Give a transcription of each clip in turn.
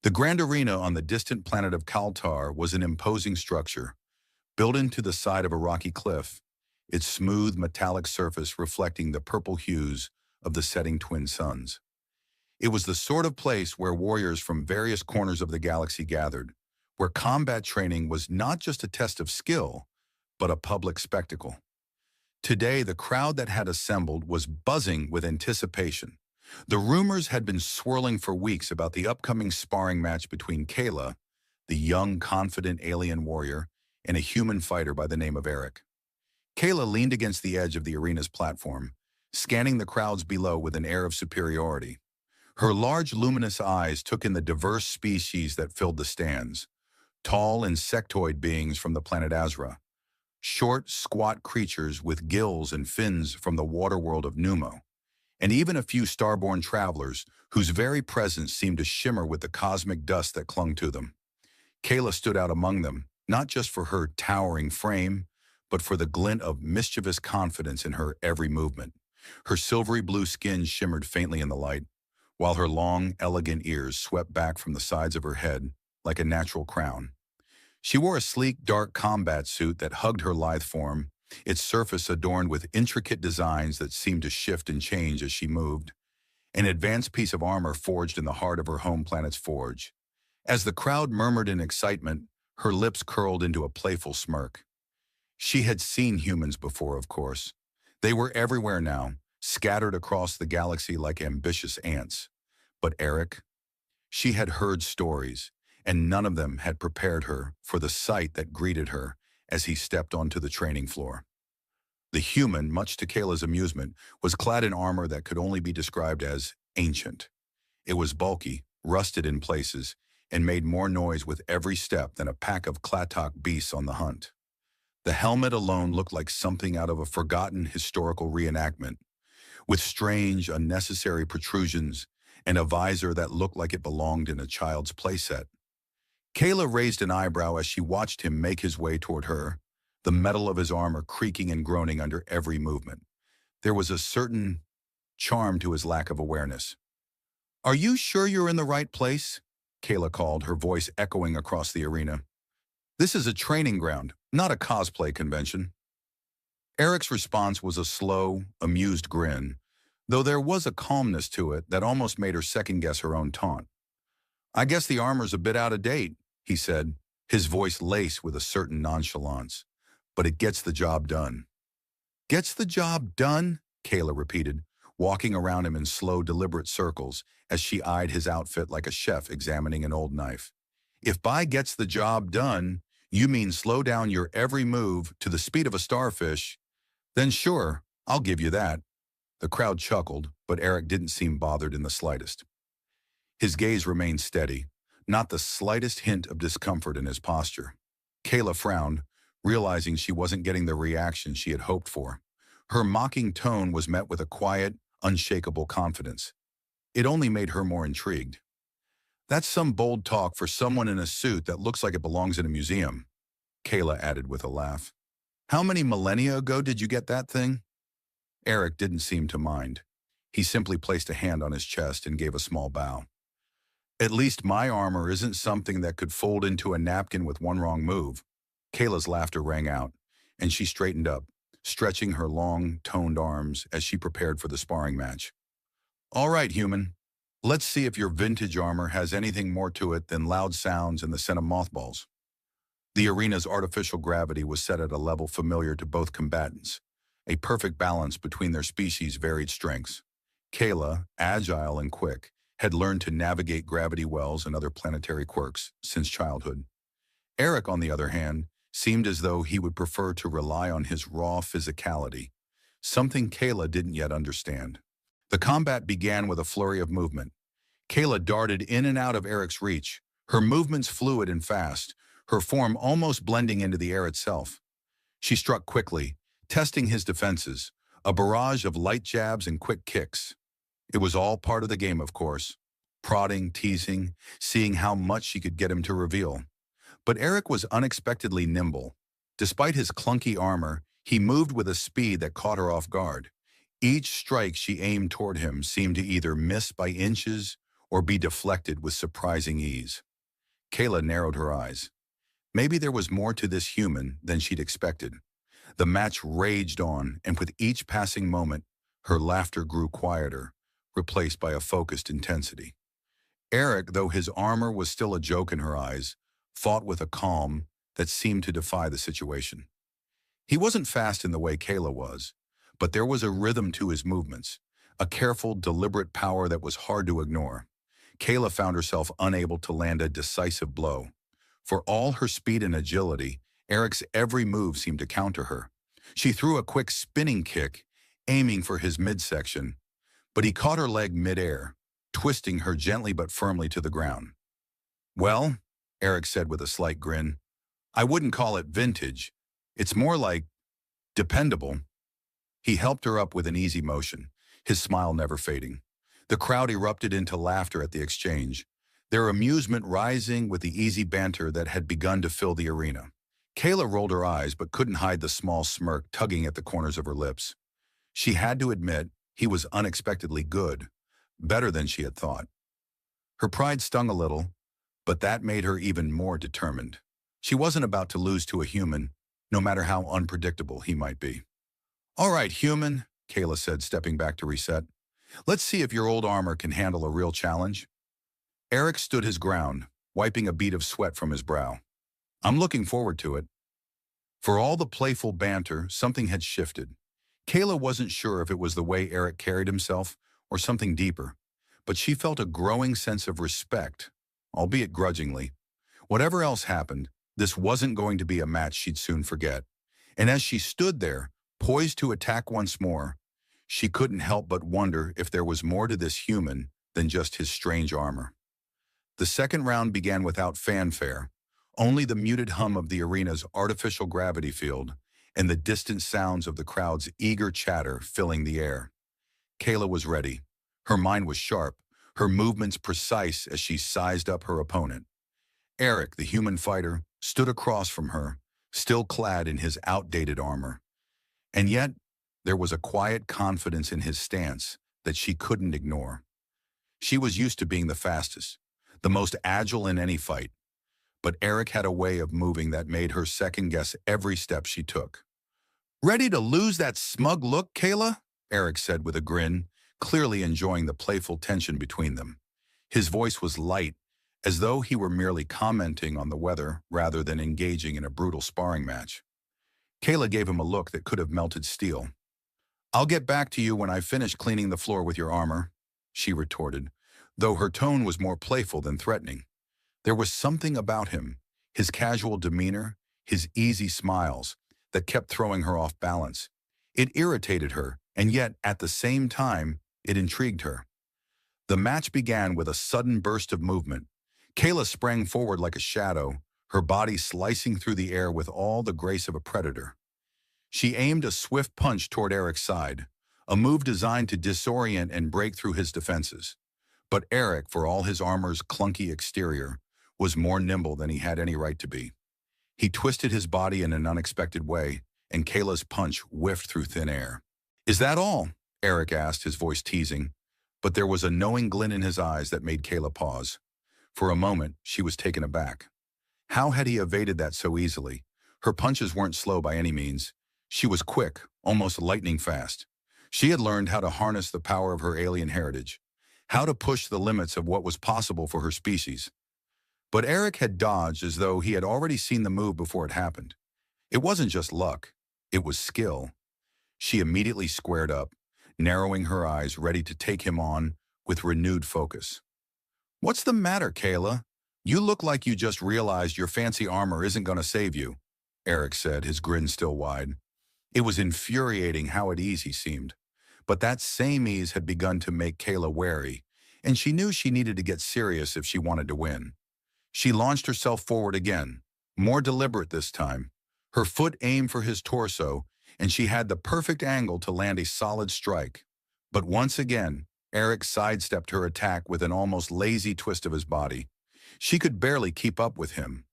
The grand arena on the distant planet of Kaltar was an imposing structure, built into the side of a rocky cliff, its smooth metallic surface reflecting the purple hues of the setting twin suns. It was the sort of place where warriors from various corners of the galaxy gathered, where combat training was not just a test of skill, but a public spectacle. Today, the crowd that had assembled was buzzing with anticipation. The rumors had been swirling for weeks about the upcoming sparring match between Kayla, the young, confident alien warrior, and a human fighter by the name of Eric. Kayla leaned against the edge of the arena's platform, scanning the crowds below with an air of superiority. Her large, luminous eyes took in the diverse species that filled the stands: tall insectoid beings from the planet Azra, short, squat creatures with gills and fins from the water world of Numo, and even a few starborn travelers whose very presence seemed to shimmer with the cosmic dust that clung to them. Kayla stood out among them, not just for her towering frame, but for the glint of mischievous confidence in her every movement. Her silvery blue skin shimmered faintly in the light, while her long, elegant ears swept back from the sides of her head like a natural crown. She wore a sleek, dark combat suit that hugged her lithe form, its surface adorned with intricate designs that seemed to shift and change as she moved, an advanced piece of armor forged in the heart of her home planet's forge. As the crowd murmured in excitement, her lips curled into a playful smirk. She had seen humans before, of course. They were everywhere now, scattered across the galaxy like ambitious ants. But Eric? She had heard stories, and none of them had prepared her for the sight that greeted her as he stepped onto the training floor. The human, much to Kayla's amusement, was clad in armor that could only be described as ancient. It was bulky, rusted in places, and made more noise with every step than a pack of Klatok beasts on the hunt. The helmet alone looked like something out of a forgotten historical reenactment, with strange, unnecessary protrusions and a visor that looked like it belonged in a child's playset. Kayla raised an eyebrow as she watched him make his way toward her, the metal of his armor creaking and groaning under every movement. There was a certain charm to his lack of awareness. "Are you sure you're in the right place?" Kayla called, her voice echoing across the arena. "This is a training ground, not a cosplay convention." Eric's response was a slow, amused grin, though there was a calmness to it that almost made her second-guess her own taunt. "I guess the armor's a bit out of date," he said, his voice laced with a certain nonchalance. "But it gets the job done." "Gets the job done?" Kayla repeated, walking around him in slow, deliberate circles as she eyed his outfit like a chef examining an old knife. "If by gets the job done, you mean slow down your every move to the speed of a starfish, then sure, I'll give you that." The crowd chuckled, but Eric didn't seem bothered in the slightest. His gaze remained steady, not the slightest hint of discomfort in his posture. Kayla frowned, realizing she wasn't getting the reaction she had hoped for. Her mocking tone was met with a quiet, unshakable confidence. It only made her more intrigued. "That's some bold talk for someone in a suit that looks like it belongs in a museum," Kayla added with a laugh. "How many millennia ago did you get that thing?" Eric didn't seem to mind. He simply placed a hand on his chest and gave a small bow. "At least my armor isn't something that could fold into a napkin with one wrong move." Kayla's laughter rang out, and she straightened up, stretching her long, toned arms as she prepared for the sparring match. "All right, human. Let's see if your vintage armor has anything more to it than loud sounds and the scent of mothballs." The arena's artificial gravity was set at a level familiar to both combatants, a perfect balance between their species' varied strengths. Kayla, agile and quick, had learned to navigate gravity wells and other planetary quirks since childhood. Eric, on the other hand, seemed as though he would prefer to rely on his raw physicality, something Kayla didn't yet understand. The combat began with a flurry of movement. Kayla darted in and out of Eric's reach, her movements fluid and fast, her form almost blending into the air itself. She struck quickly, testing his defenses, a barrage of light jabs and quick kicks. It was all part of the game, of course, prodding, teasing, seeing how much she could get him to reveal. But Eric was unexpectedly nimble. Despite his clunky armor, he moved with a speed that caught her off guard. Each strike she aimed toward him seemed to either miss by inches or be deflected with surprising ease. Kayla narrowed her eyes. Maybe there was more to this human than she'd expected. The match raged on, and with each passing moment, her laughter grew quieter, replaced by a focused intensity. Eric, though his armor was still a joke in her eyes, fought with a calm that seemed to defy the situation. He wasn't fast in the way Kayla was, but there was a rhythm to his movements, a careful, deliberate power that was hard to ignore. Kayla found herself unable to land a decisive blow. For all her speed and agility, Eric's every move seemed to counter her. She threw a quick spinning kick, aiming for his midsection, but he caught her leg midair, twisting her gently but firmly to the ground. "Well," Eric said with a slight grin, "I wouldn't call it vintage. It's more like dependable." He helped her up with an easy motion, his smile never fading. The crowd erupted into laughter at the exchange, their amusement rising with the easy banter that had begun to fill the arena. Kayla rolled her eyes but couldn't hide the small smirk tugging at the corners of her lips. She had to admit he was unexpectedly good, better than she had thought. Her pride stung a little, but that made her even more determined. She wasn't about to lose to a human, no matter how unpredictable he might be. "All right, human," Kayla said, stepping back to reset. "Let's see if your old armor can handle a real challenge." Eric stood his ground, wiping a bead of sweat from his brow. "I'm looking forward to it." For all the playful banter, something had shifted. Kayla wasn't sure if it was the way Eric carried himself or something deeper, but she felt a growing sense of respect, albeit grudgingly. Whatever else happened, this wasn't going to be a match she'd soon forget. And as she stood there, poised to attack once more, she couldn't help but wonder if there was more to this human than just his strange armor. The second round began without fanfare, only the muted hum of the arena's artificial gravity field and the distant sounds of the crowd's eager chatter filling the air. Kayla was ready. Her mind was sharp, her movements precise as she sized up her opponent. Eric, the human fighter, stood across from her, still clad in his outdated armor. And yet, there was a quiet confidence in his stance that she couldn't ignore. She was used to being the fastest, the most agile in any fight, but Eric had a way of moving that made her second-guess every step she took. "Ready to lose that smug look, Kayla?" Eric said with a grin, clearly enjoying the playful tension between them. His voice was light, as though he were merely commenting on the weather rather than engaging in a brutal sparring match. Kayla gave him a look that could have melted steel. "I'll get back to you when I finish cleaning the floor with your armor," she retorted, though her tone was more playful than threatening. There was something about him, his casual demeanor, his easy smiles, that kept throwing her off balance. It irritated her, and yet, at the same time, it intrigued her. The match began with a sudden burst of movement. Kayla sprang forward like a shadow, her body slicing through the air with all the grace of a predator. She aimed a swift punch toward Eric's side, a move designed to disorient and break through his defenses. But Eric, for all his armor's clunky exterior, was more nimble than he had any right to be. He twisted his body in an unexpected way, and Kayla's punch whiffed through thin air. "Is that all?" Eric asked, his voice teasing, but there was a knowing glint in his eyes that made Kayla pause. For a moment, she was taken aback. How had he evaded that so easily? Her punches weren't slow by any means. She was quick, almost lightning fast. She had learned how to harness the power of her alien heritage, how to push the limits of what was possible for her species. But Eric had dodged as though he had already seen the move before it happened. It wasn't just luck, it was skill. She immediately squared up, narrowing her eyes, ready to take him on with renewed focus. "What's the matter, Kayla? You look like you just realized your fancy armor isn't going to save you," Eric said, his grin still wide. It was infuriating how at ease he seemed. But that same ease had begun to make Kayla wary, and she knew she needed to get serious if she wanted to win. She launched herself forward again, more deliberate this time. Her foot aimed for his torso, and she had the perfect angle to land a solid strike. But once again, Eric sidestepped her attack with an almost lazy twist of his body. She could barely keep up with him.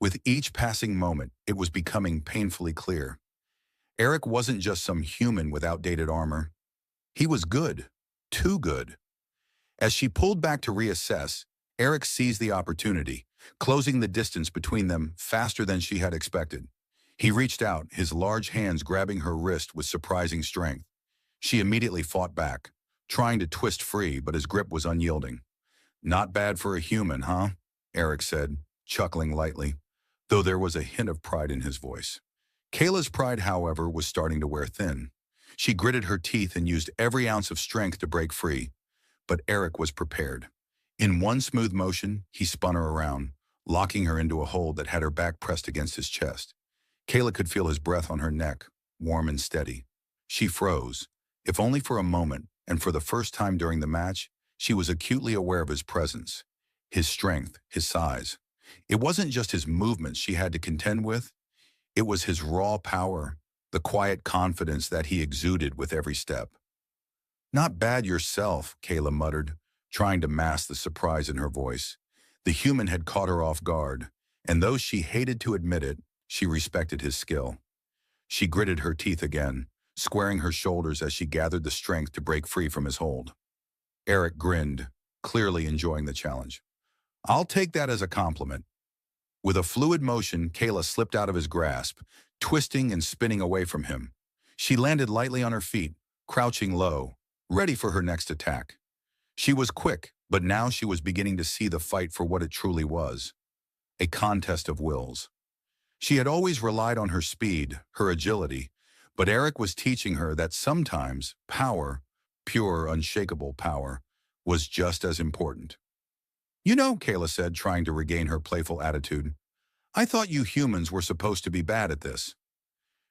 With each passing moment, it was becoming painfully clear. Eric wasn't just some human with outdated armor. He was good, too good. As she pulled back to reassess, Eric seized the opportunity, closing the distance between them faster than she had expected. He reached out, his large hands grabbing her wrist with surprising strength. She immediately fought back, trying to twist free, but his grip was unyielding. "Not bad for a human, huh?" Eric said, chuckling lightly, though there was a hint of pride in his voice. Kayla's pride, however, was starting to wear thin. She gritted her teeth and used every ounce of strength to break free, but Eric was prepared. In one smooth motion, he spun her around, locking her into a hold that had her back pressed against his chest. Kayla could feel his breath on her neck, warm and steady. She froze, if only for a moment, and for the first time during the match, she was acutely aware of his presence, his strength, his size. It wasn't just his movements she had to contend with, it was his raw power, the quiet confidence that he exuded with every step. "Not bad yourself," Kayla muttered, trying to mask the surprise in her voice. The human had caught her off guard, and though she hated to admit it, she respected his skill. She gritted her teeth again, squaring her shoulders as she gathered the strength to break free from his hold. Eric grinned, clearly enjoying the challenge. "I'll take that as a compliment." With a fluid motion, Kayla slipped out of his grasp, twisting and spinning away from him. She landed lightly on her feet, crouching low, ready for her next attack. She was quick, but now she was beginning to see the fight for what it truly was, a contest of wills. She had always relied on her speed, her agility, but Eric was teaching her that sometimes power, pure, unshakable power, was just as important. "You know," Kayla said, trying to regain her playful attitude, "I thought you humans were supposed to be bad at this."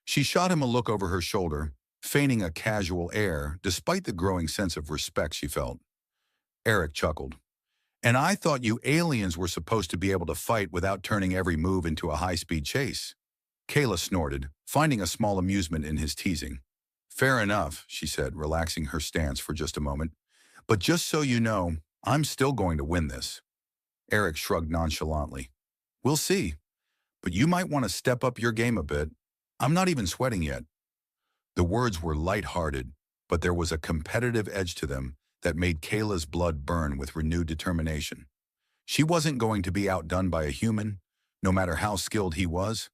She shot him a look over her shoulder, feigning a casual air despite the growing sense of respect she felt. Eric chuckled. "And I thought you aliens were supposed to be able to fight without turning every move into a high-speed chase." Kayla snorted, finding a small amusement in his teasing. "Fair enough," she said, relaxing her stance for just a moment. "But just so you know, I'm still going to win this." Eric shrugged nonchalantly. "We'll see. But you might want to step up your game a bit. I'm not even sweating yet." The words were light-hearted, but there was a competitive edge to them that made Kayla's blood burn with renewed determination. She wasn't going to be outdone by a human, no matter how skilled he was.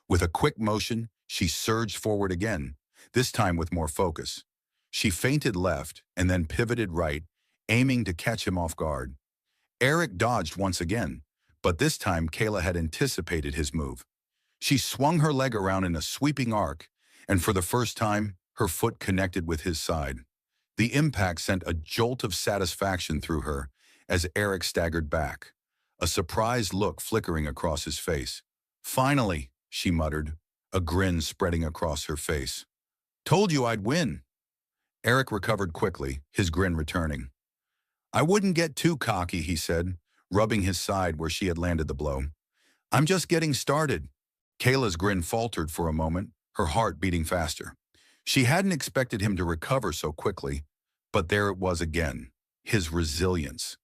With a quick motion, she surged forward again, this time with more focus. She feinted left and then pivoted right, aiming to catch him off guard. Eric dodged once again, but this time Kayla had anticipated his move. She swung her leg around in a sweeping arc, and for the first time, her foot connected with his side. The impact sent a jolt of satisfaction through her as Eric staggered back, a surprised look flickering across his face. "Finally," she muttered, a grin spreading across her face. "Told you I'd win." Eric recovered quickly, his grin returning. "I wouldn't get too cocky," he said, rubbing his side where she had landed the blow. "I'm just getting started." Kayla's grin faltered for a moment, her heart beating faster. She hadn't expected him to recover so quickly, but there it was again, his resilience.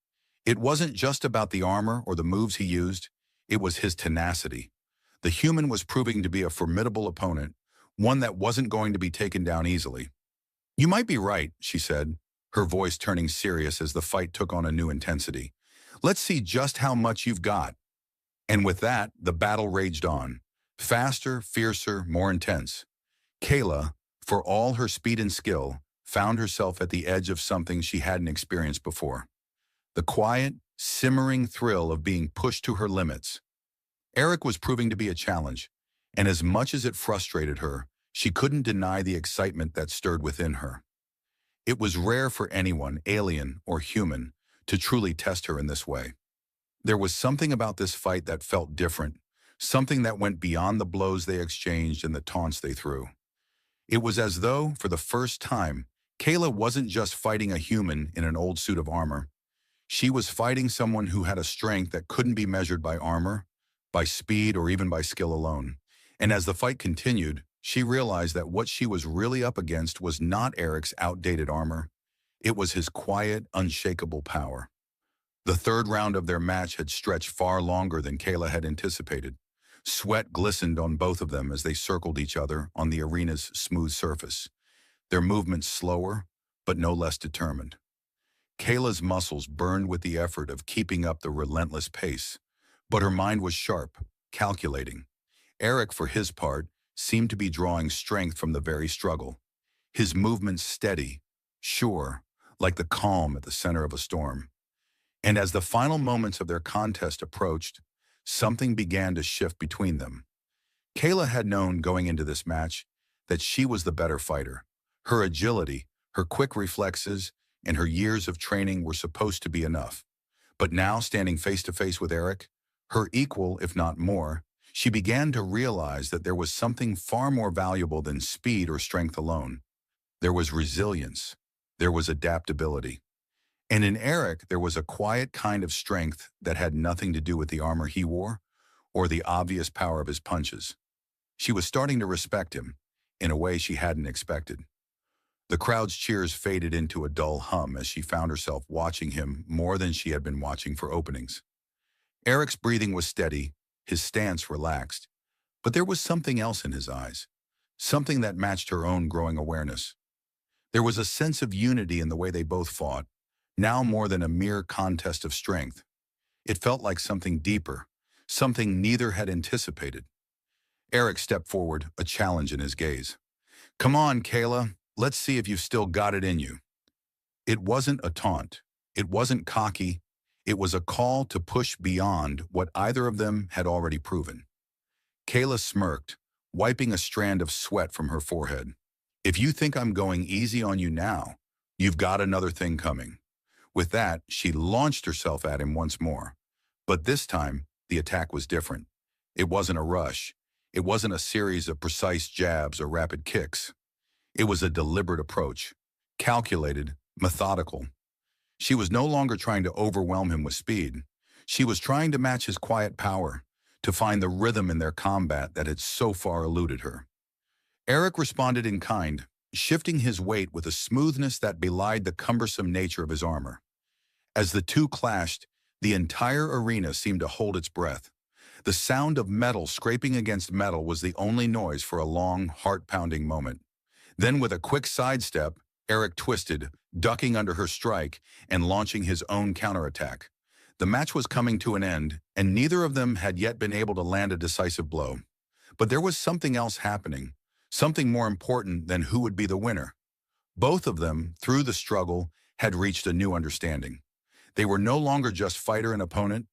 It wasn't just about the armor or the moves he used, it was his tenacity. The human was proving to be a formidable opponent, one that wasn't going to be taken down easily. "You might be right," she said, her voice turning serious as the fight took on a new intensity. "Let's see just how much you've got." And with that, the battle raged on. Faster, fiercer, more intense. Kayla, for all her speed and skill, found herself at the edge of something she hadn't experienced before. The quiet, simmering thrill of being pushed to her limits. Eric was proving to be a challenge, and as much as it frustrated her, she couldn't deny the excitement that stirred within her. It was rare for anyone, alien or human, to truly test her in this way. There was something about this fight that felt different, something that went beyond the blows they exchanged and the taunts they threw. It was as though, for the first time, Kayla wasn't just fighting a human in an old suit of armor. She was fighting someone who had a strength that couldn't be measured by armor, by speed, or even by skill alone. And as the fight continued, she realized that what she was really up against was not Eric's outdated armor. It was his quiet, unshakable power. The third round of their match had stretched far longer than Kayla had anticipated. Sweat glistened on both of them as they circled each other on the arena's smooth surface, their movements slower, but no less determined. Kayla's muscles burned with the effort of keeping up the relentless pace, but her mind was sharp, calculating. Eric, for his part, seemed to be drawing strength from the very struggle. His movements steady, sure, like the calm at the center of a storm. And as the final moments of their contest approached, something began to shift between them. Kayla had known going into this match that she was the better fighter. Her agility, her quick reflexes, and her years of training were supposed to be enough. But now, standing face to face with Eric, her equal, if not more, she began to realize that there was something far more valuable than speed or strength alone. There was resilience. There was adaptability. And in Eric, there was a quiet kind of strength that had nothing to do with the armor he wore or the obvious power of his punches. She was starting to respect him in a way she hadn't expected. The crowd's cheers faded into a dull hum as she found herself watching him more than she had been watching for openings. Eric's breathing was steady, his stance relaxed, but there was something else in his eyes, something that matched her own growing awareness. There was a sense of unity in the way they both fought, now more than a mere contest of strength. It felt like something deeper, something neither had anticipated. Eric stepped forward, a challenge in his gaze. "Come on, Kayla. Let's see if you've still got it in you." It wasn't a taunt. It wasn't cocky. It was a call to push beyond what either of them had already proven. Kayla smirked, wiping a strand of sweat from her forehead. "If you think I'm going easy on you now, you've got another thing coming." With that, she launched herself at him once more. But this time, the attack was different. It wasn't a rush. It wasn't a series of precise jabs or rapid kicks. It was a deliberate approach, calculated, methodical. She was no longer trying to overwhelm him with speed. She was trying to match his quiet power, to find the rhythm in their combat that had so far eluded her. Eric responded in kind, shifting his weight with a smoothness that belied the cumbersome nature of his armor. As the two clashed, the entire arena seemed to hold its breath. The sound of metal scraping against metal was the only noise for a long, heart-pounding moment. Then, with a quick sidestep, Eric twisted, ducking under her strike and launching his own counterattack. The match was coming to an end, and neither of them had yet been able to land a decisive blow. But there was something else happening, something more important than who would be the winner. Both of them, through the struggle, had reached a new understanding. They were no longer just fighter and opponent.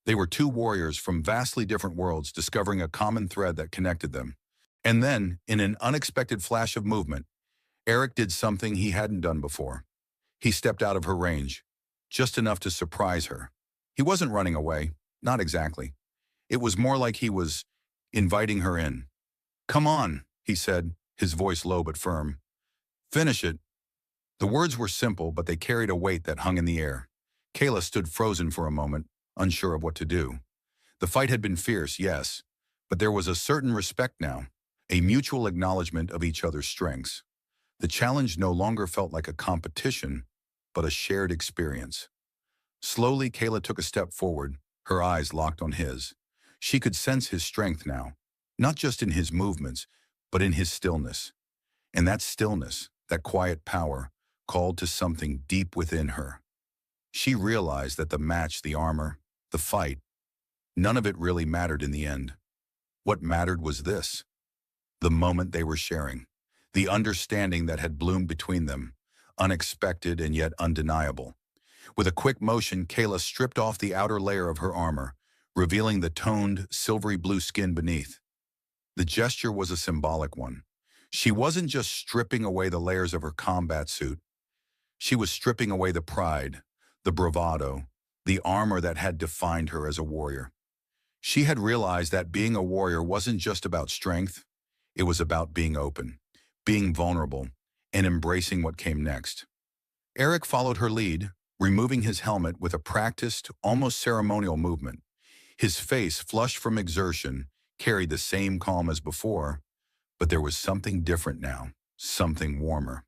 They were two warriors from vastly different worlds discovering a common thread that connected them. And then, in an unexpected flash of movement, Eric did something he hadn't done before. He stepped out of her range, just enough to surprise her. He wasn't running away, not exactly. It was more like he was inviting her in. "Come on," he said, his voice low but firm. "Finish it." The words were simple, but they carried a weight that hung in the air. Kayla stood frozen for a moment, unsure of what to do. The fight had been fierce, yes, but there was a certain respect now, a mutual acknowledgement of each other's strengths. The challenge no longer felt like a competition, but a shared experience. Slowly, Kayla took a step forward, her eyes locked on his. She could sense his strength now, not just in his movements, but in his stillness. And that stillness, that quiet power, called to something deep within her. She realized that the match, the armor, the fight, none of it really mattered in the end. What mattered was this, the moment they were sharing, the understanding that had bloomed between them, unexpected and yet undeniable. With a quick motion, Kayla stripped off the outer layer of her armor, revealing the toned, silvery blue skin beneath. The gesture was a symbolic one. She wasn't just stripping away the layers of her combat suit. She was stripping away the pride, the bravado, the armor that had defined her as a warrior. She had realized that being a warrior wasn't just about strength. It was about being open, being vulnerable, and embracing what came next. Eric followed her lead, removing his helmet with a practiced, almost ceremonial movement. His face, flushed from exertion, carried the same calm as before, but there was something different now, something warmer.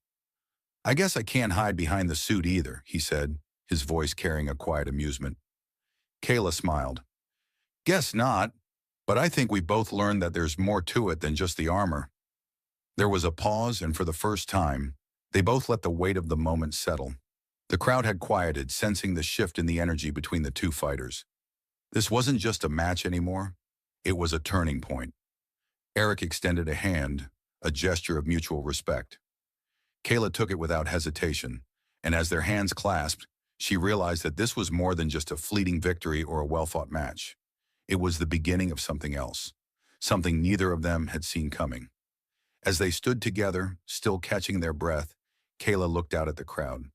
"I guess I can't hide behind the suit either," he said, his voice carrying a quiet amusement. Kayla smiled. "Guess not, but I think we both learned that there's more to it than just the armor." There was a pause, and for the first time, they both let the weight of the moment settle. The crowd had quieted, sensing the shift in the energy between the two fighters. This wasn't just a match anymore. It was a turning point. Eric extended a hand, a gesture of mutual respect. Kayla took it without hesitation, and as their hands clasped, she realized that this was more than just a fleeting victory or a well-fought match. It was the beginning of something else, something neither of them had seen coming. As they stood together, still catching their breath, Kayla looked out at the crowd.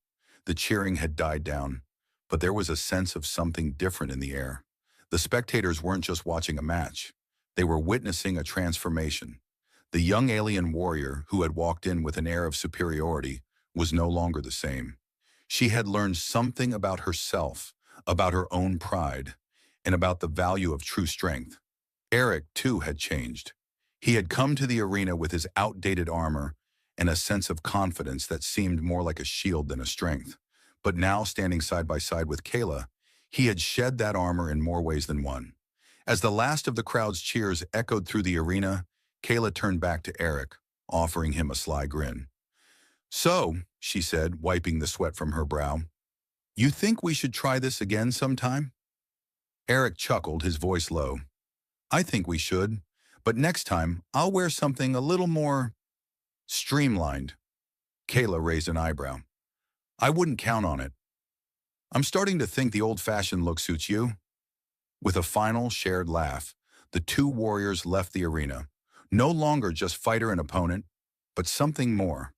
The cheering had died down, but there was a sense of something different in the air. The spectators weren't just watching a match. They were witnessing a transformation. The young alien warrior who had walked in with an air of superiority was no longer the same. She had learned something about herself, about her own pride, and about the value of true strength. Eric, too, had changed. He had come to the arena with his outdated armor and a sense of confidence that seemed more like a shield than a strength. But now, standing side by side with Kayla, he had shed that armor in more ways than one. As the last of the crowd's cheers echoed through the arena, Kayla turned back to Eric, offering him a sly grin. "So," she said, wiping the sweat from her brow, "you think we should try this again sometime?" Eric chuckled, his voice low. "I think we should, but next time I'll wear something a little more streamlined." Kayla raised an eyebrow. "I wouldn't count on it." "I'm starting to think the old-fashioned look suits you." With a final shared laugh, the two warriors left the arena, no longer just fighter and opponent, but something more.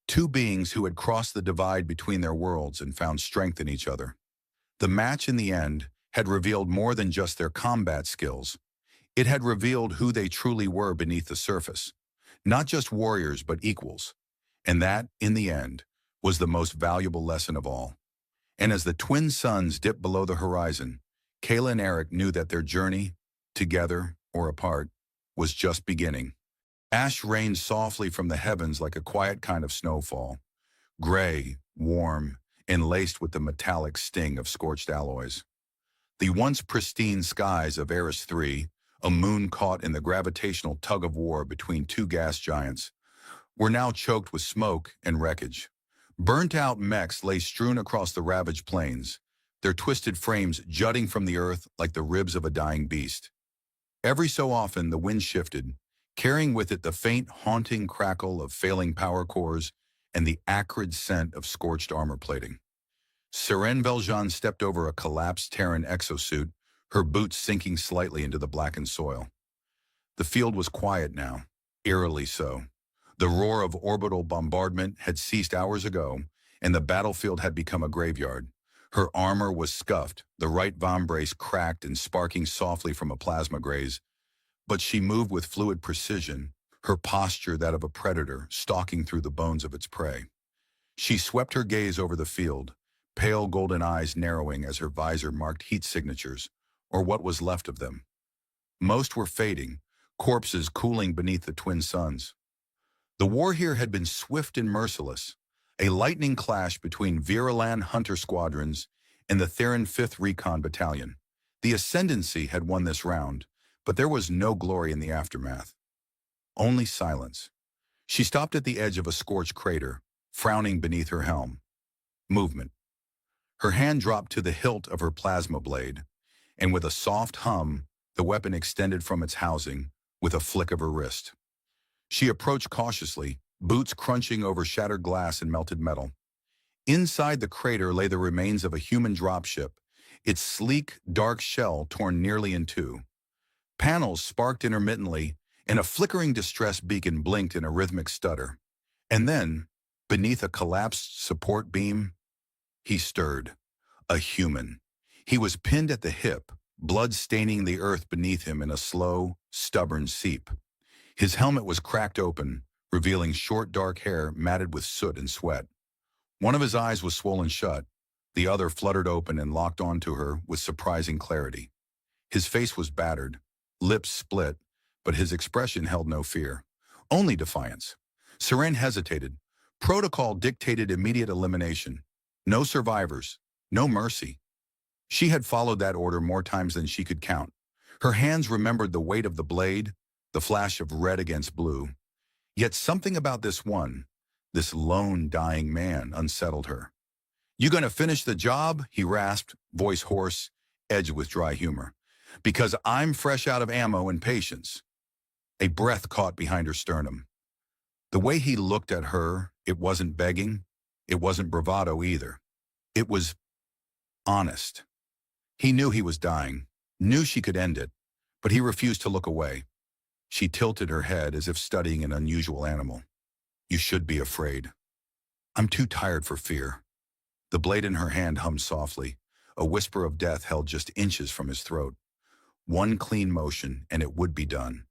Two beings who had crossed the divide between their worlds and found strength in each other. The match in the end had revealed more than just their combat skills. It had revealed who they truly were beneath the surface. Not just warriors, but equals. And that, in the end, was the most valuable lesson of all. And as the twin suns dipped below the horizon, Kayla and Eric knew that their journey, together or apart, was just beginning. Ash rained softly from the heavens like a quiet kind of snowfall, gray, warm, and laced with the metallic sting of scorched alloys. The once pristine skies of Eris 3, a moon caught in the gravitational tug-of-war between two gas giants, were now choked with smoke and wreckage. Burnt-out mechs lay strewn across the ravaged plains, their twisted frames jutting from the earth like the ribs of a dying beast. Every so often, the wind shifted, carrying with it the faint, haunting crackle of failing power cores and the acrid scent of scorched armor plating. Seren Valjean stepped over a collapsed Terran exosuit, her boots sinking slightly into the blackened soil. The field was quiet now, eerily so. The roar of orbital bombardment had ceased hours ago, and the battlefield had become a graveyard. Her armor was scuffed, the right vambrace cracked and sparking softly from a plasma graze, but she moved with fluid precision, her posture that of a predator stalking through the bones of its prey. She swept her gaze over the field, pale golden eyes narrowing as her visor marked heat signatures, or what was left of them. Most were fading, corpses cooling beneath the twin suns. The war here had been swift and merciless, a lightning clash between Viralan hunter squadrons and the Theran 5th Recon Battalion. The Ascendancy had won this round, but there was no glory in the aftermath. Only silence. She stopped at the edge of a scorched crater, frowning beneath her helm. Movement. Her hand dropped to the hilt of her plasma blade, and with a soft hum, the weapon extended from its housing with a flick of her wrist. She approached cautiously, boots crunching over shattered glass and melted metal. Inside the crater lay the remains of a human dropship, its sleek, dark shell torn nearly in two. Panels sparked intermittently, and a flickering distress beacon blinked in a rhythmic stutter. And then, beneath a collapsed support beam, he stirred. A human. He was pinned at the hip, blood staining the earth beneath him in a slow, stubborn seep. His helmet was cracked open, revealing short dark hair matted with soot and sweat. One of his eyes was swollen shut, the other fluttered open and locked onto her with surprising clarity. His face was battered, lips split, but his expression held no fear, only defiance. Seren hesitated. Protocol dictated immediate elimination. No survivors, no mercy. She had followed that order more times than she could count. Her hands remembered the weight of the blade, the flash of red against blue. Yet something about this one, this lone dying man, unsettled her. "You gonna finish the job?" he rasped, voice hoarse, edged with dry humor. "Because I'm fresh out of ammo and patience." A breath caught behind her sternum. The way he looked at her, it wasn't begging, it wasn't bravado either. It was honest. He knew he was dying, knew she could end it, but he refused to look away. She tilted her head as if studying an unusual animal. "You should be afraid." "I'm too tired for fear." The blade in her hand hummed softly, a whisper of death held just inches from his throat. One clean motion, and it would be done.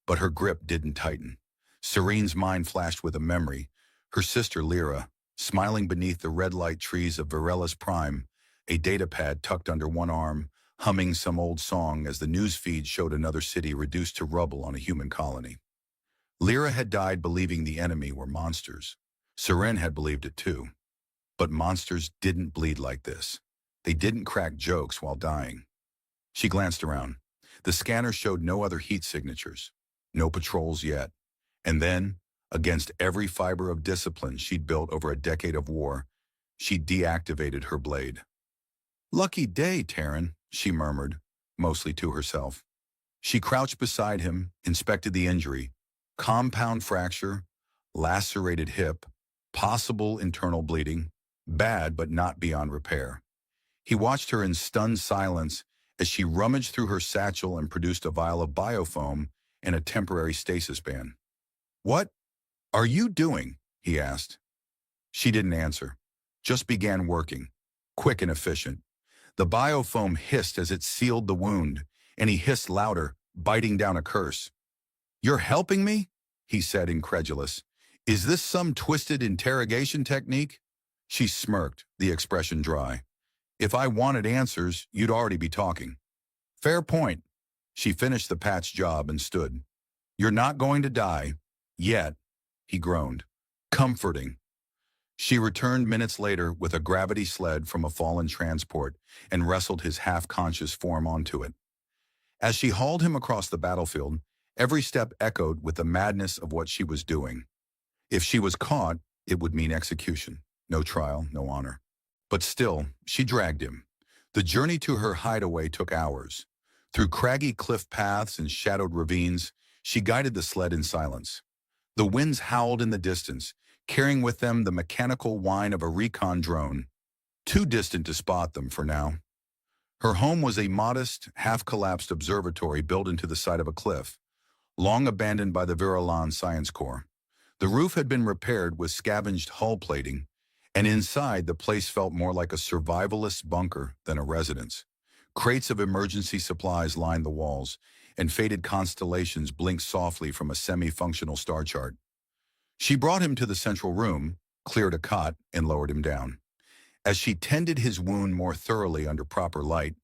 But her grip didn't tighten. Serene's mind flashed with a memory. Her sister Lyra, smiling beneath the red light trees of Varela's Prime, a datapad tucked under one arm, humming some old song as the news feed showed another city reduced to rubble on a human colony. Lyra had died believing the enemy were monsters. Serene had believed it too. But monsters didn't bleed like this. They didn't crack jokes while dying. She glanced around. The scanner showed no other heat signatures. No patrols yet. And then, against every fiber of discipline she'd built over a decade of war, she deactivated her blade. "Lucky day, Taryn," she murmured, mostly to herself. She crouched beside him, inspected the injury. Compound fracture, lacerated hip, possible internal bleeding, bad but not beyond repair. He watched her in stunned silence as she rummaged through her satchel and produced a vial of biofoam and a temporary stasis band. "What are you doing?" he asked. She didn't answer, just began working, quick and efficient. The biofoam hissed as it sealed the wound, and he hissed louder, biting down a curse. "You're helping me?" he said, incredulous. "Is this some twisted interrogation technique?" She smirked, the expression dry. "If I wanted answers, you'd already be talking." "Fair point." She finished the patch job and stood. "You're not going to die. Yet," he groaned. "Comforting." She returned minutes later with a gravity sled from a fallen transport and wrestled his half-conscious form onto it. As she hauled him across the battlefield, every step echoed with the madness of what she was doing. If she was caught, it would mean execution. No trial, no honor. But still, she dragged him. The journey to her hideaway took hours. Through craggy cliff paths and shadowed ravines, she guided the sled in silence. The winds howled in the distance, carrying with them the mechanical whine of a recon drone, too distant to spot them for now. Her home was a modest, half-collapsed observatory built into the side of a cliff, long abandoned by the Virilan Science Corps. The roof had been repaired with scavenged hull plating, and inside the place felt more like a survivalist's bunker than a residence. Crates of emergency supplies lined the walls, and faded constellations blinked softly from a semi-functional star chart. She brought him to the central room, cleared a cot, and lowered him down. As she tended his wound more thoroughly under proper light,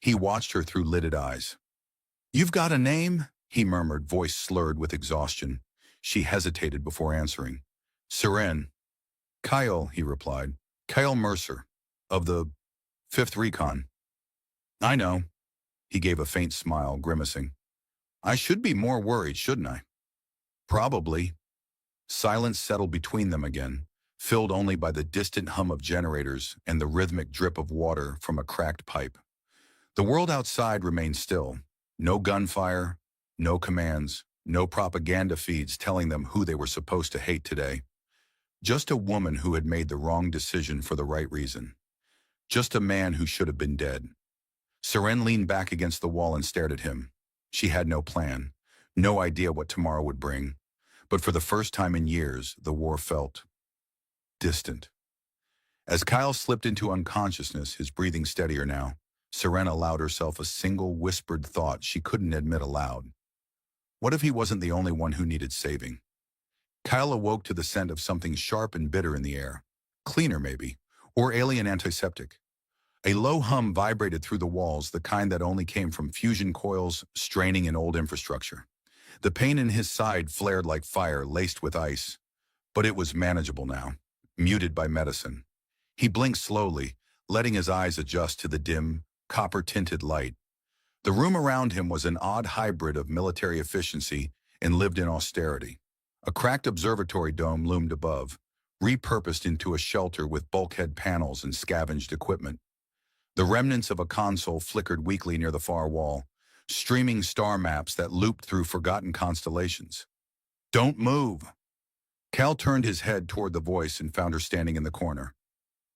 he watched her through lidded eyes. "You've got a name?" he murmured, voice slurred with exhaustion. She hesitated before answering. "Serene." "Kyle," he replied. "Kyle Mercer, of the 5th Recon." "I know." He gave a faint smile, grimacing. "I should be more worried, shouldn't I?" "Probably." Silence settled between them again, filled only by the distant hum of generators and the rhythmic drip of water from a cracked pipe. The world outside remained still. No gunfire, no commands, no propaganda feeds telling them who they were supposed to hate today. Just a woman who had made the wrong decision for the right reason. Just a man who should have been dead. Serene leaned back against the wall and stared at him. She had no plan, no idea what tomorrow would bring. But for the first time in years, the war felt distant. As Kyle slipped into unconsciousness, his breathing steadier now, Serene allowed herself a single whispered thought she couldn't admit aloud. What if he wasn't the only one who needed saving? Kyle awoke to the scent of something sharp and bitter in the air. Cleaner, maybe, or alien antiseptic. A low hum vibrated through the walls, the kind that only came from fusion coils straining in old infrastructure. The pain in his side flared like fire laced with ice, but it was manageable now, muted by medicine. He blinked slowly, letting his eyes adjust to the dim, copper-tinted light. The room around him was an odd hybrid of military efficiency and lived-in austerity. A cracked observatory dome loomed above, repurposed into a shelter with bulkhead panels and scavenged equipment. The remnants of a console flickered weakly near the far wall, streaming star maps that looped through forgotten constellations. "Don't move!" Cal turned his head toward the voice and found her standing in the corner.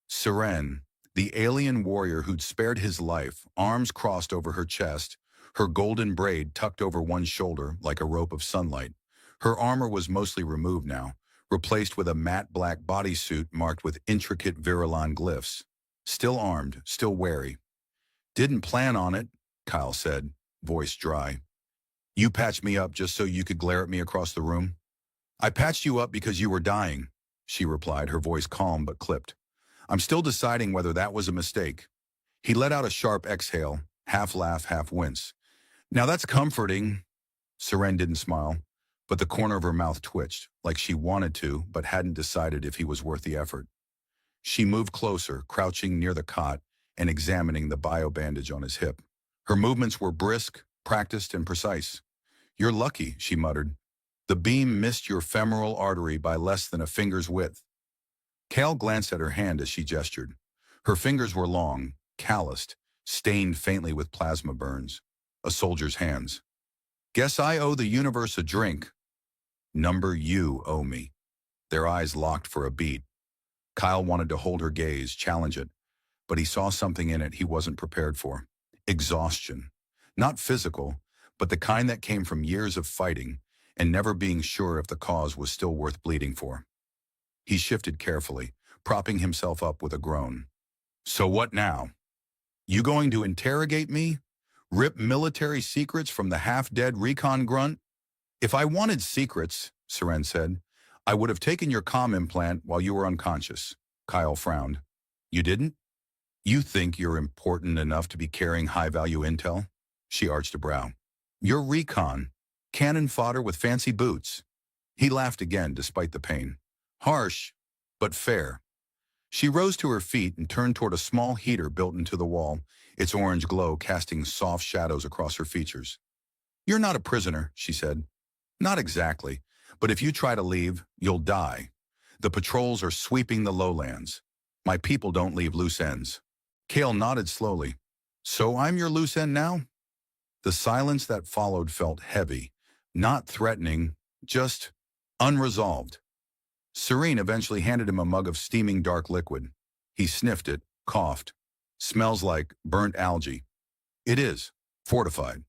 Seren, the alien warrior who'd spared his life, arms crossed over her chest, her golden braid tucked over one shoulder like a rope of sunlight. Her armor was mostly removed now, replaced with a matte black bodysuit marked with intricate Virilan glyphs. Still armed, still wary. "Didn't plan on it," Kyle said, voice dry. "You patched me up just so you could glare at me across the room?" "I patched you up because you were dying," she replied, her voice calm but clipped. "I'm still deciding whether that was a mistake." He let out a sharp exhale, half laugh, half wince. "Now that's comforting." Seren didn't smile, but the corner of her mouth twitched, like she wanted to but hadn't decided if he was worth the effort. She moved closer, crouching near the cot and examining the bio-bandage on his hip. Her movements were brisk, practiced, and precise. "You're lucky," she muttered. "The beam missed your femoral artery by less than a finger's width." Kale glanced at her hand as she gestured. Her fingers were long, calloused, stained faintly with plasma burns. A soldier's hands. "Guess I owe the universe a drink." "Number you owe me." Their eyes locked for a beat. Kyle wanted to hold her gaze, challenge it, but he saw something in it he wasn't prepared for. Exhaustion. Not physical, but the kind that came from years of fighting and never being sure if the cause was still worth bleeding for. He shifted carefully, propping himself up with a groan. "So what now? You going to interrogate me? Rip military secrets from the half-dead recon grunt?" "If I wanted secrets," Seren said, "I would have taken your comm implant while you were unconscious." Kyle frowned. "You didn't? You think you're important enough to be carrying high-value intel?" She arched a brow. "You're recon, cannon fodder with fancy boots." He laughed again, despite the pain. "Harsh, but fair." She rose to her feet and turned toward a small heater built into the wall, its orange glow casting soft shadows across her features. "You're not a prisoner," she said. "Not exactly, but if you try to leave, you'll die. The patrols are sweeping the lowlands. My people don't leave loose ends." Kale nodded slowly. "So I'm your loose end now?" The silence that followed felt heavy, not threatening, just unresolved. Serene eventually handed him a mug of steaming dark liquid. He sniffed it, coughed. "Smells like burnt algae." "It is. Fortified."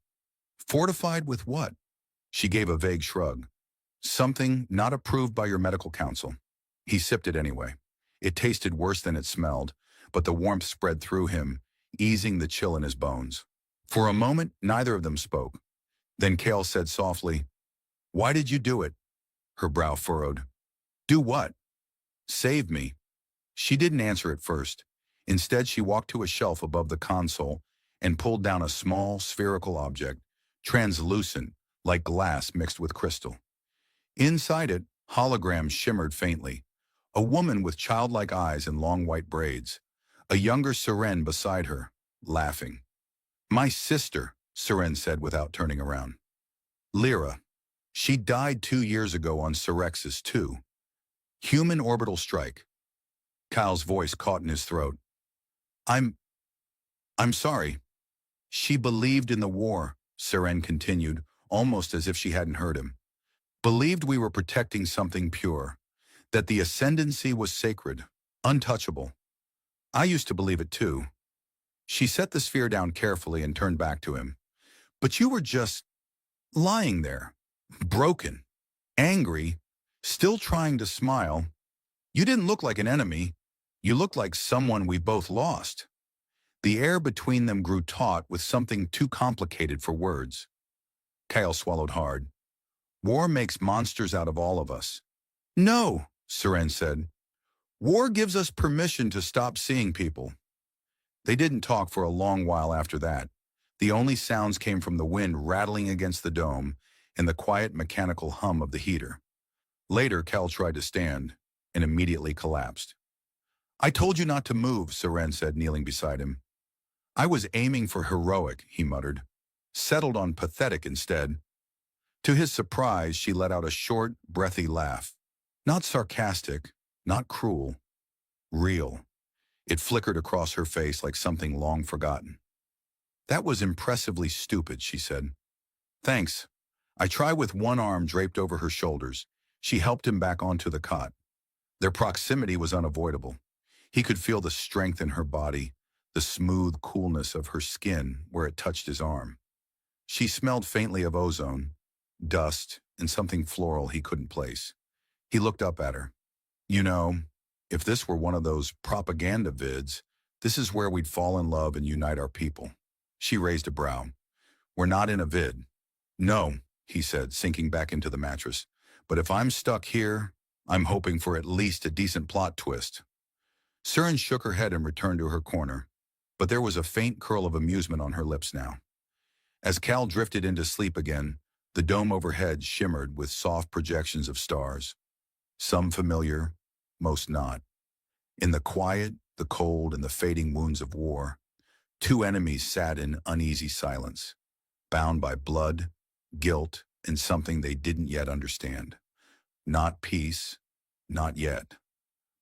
"Fortified with what?" She gave a vague shrug. "Something not approved by your medical council." He sipped it anyway. It tasted worse than it smelled, but the warmth spread through him, easing the chill in his bones. For a moment, neither of them spoke. Then Kale said softly, "Why did you do it?" Her brow furrowed. "Do what?" "Save me." She didn't answer at first. Instead, she walked to a shelf above the console and pulled down a small, spherical object, translucent, like glass mixed with crystal. Inside it, holograms shimmered faintly. A woman with childlike eyes and long white braids. A younger Seren beside her, laughing. "My sister," Seren said without turning around. "Lyra. She died 2 years ago on Syrexis 2. Human orbital strike." Kyle's voice caught in his throat. I'm sorry." "She believed in the war," Seren continued, almost as if she hadn't heard him. "Believed we were protecting something pure, that the ascendancy was sacred, untouchable. I used to believe it too." She set the sphere down carefully and turned back to him. "But you were just lying there, broken, angry, still trying to smile. You didn't look like an enemy. You looked like someone we both lost." The air between them grew taut with something too complicated for words. Kyle swallowed hard. "War makes monsters out of all of us." "No," Seren said. "War gives us permission to stop seeing people." They didn't talk for a long while after that. The only sounds came from the wind rattling against the dome and the quiet mechanical hum of the heater. Later, Cal tried to stand and immediately collapsed. "I told you not to move," Seren said, kneeling beside him. "I was aiming for heroic," he muttered. "Settled on pathetic instead." To his surprise, she let out a short, breathy laugh. Not sarcastic, Not cruel, real. It flickered across her face like something long forgotten. That was impressively stupid, she said. Thanks. I tried with one arm draped over her shoulders. She helped him back onto the cot. Their proximity was unavoidable. He could feel the strength in her body, the smooth coolness of her skin where it touched his arm. She smelled faintly of ozone, dust, and something floral he couldn't place. He looked up at her. You know, if this were one of those propaganda vids, this is where we'd fall in love and unite our people. She raised a brow. We're not in a vid. No, he said, sinking back into the mattress. But if I'm stuck here, I'm hoping for at least a decent plot twist. Surin shook her head and returned to her corner, but there was a faint curl of amusement on her lips now. As Cal drifted into sleep again, the dome overhead shimmered with soft projections of stars. Some familiar, most not. In the quiet, the cold, and the fading wounds of war, two enemies sat in uneasy silence, bound by blood, guilt, and something they didn't yet understand. Not peace, not yet,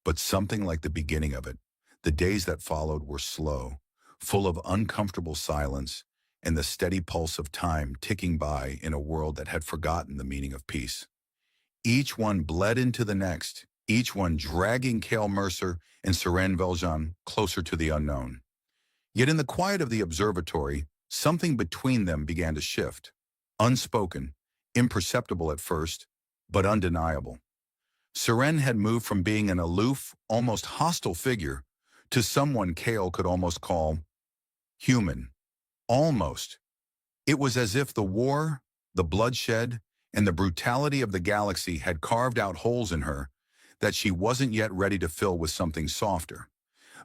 but something like the beginning of it. The days that followed were slow, full of uncomfortable silence and the steady pulse of time ticking by in a world that had forgotten the meaning of peace. Each one bled into the next, each one dragging Cale Mercer and Seren Valjean closer to the unknown. Yet in the quiet of the observatory, something between them began to shift. Unspoken, imperceptible at first, but undeniable. Seren had moved from being an aloof, almost hostile figure to someone Cale could almost call human. Almost. It was as if the war, the bloodshed, and the brutality of the galaxy had carved out holes in her that she wasn't yet ready to fill with something softer.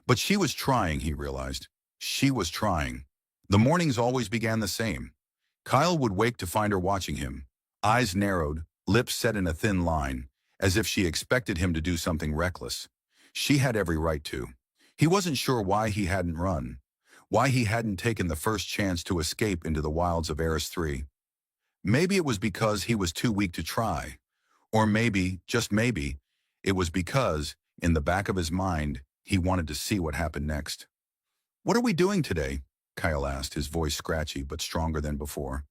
But she was trying, he realized. She was trying. The mornings always began the same. Kyle would wake to find her watching him, eyes narrowed, lips set in a thin line, as if she expected him to do something reckless. She had every right to. He wasn't sure why he hadn't run, why he hadn't taken the first chance to escape into the wilds of Eris 3. Maybe it was because he was too weak to try. Or maybe, just maybe, it was because, in the back of his mind, he wanted to see what happened next. "What are we doing today?" Kyle asked, his voice scratchy but stronger than before.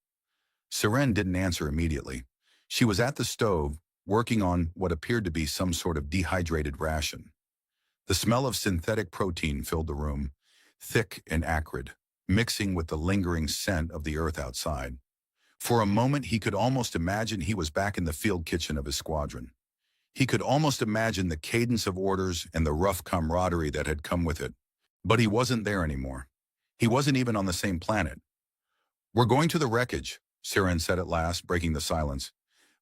Seren didn't answer immediately. She was at the stove, working on what appeared to be some sort of dehydrated ration. The smell of synthetic protein filled the room, thick and acrid, mixing with the lingering scent of the earth outside. For a moment, he could almost imagine he was back in the field kitchen of his squadron. He could almost imagine the cadence of orders and the rough camaraderie that had come with it. But he wasn't there anymore. He wasn't even on the same planet. "We're going to the wreckage," Seren said at last, breaking the silence.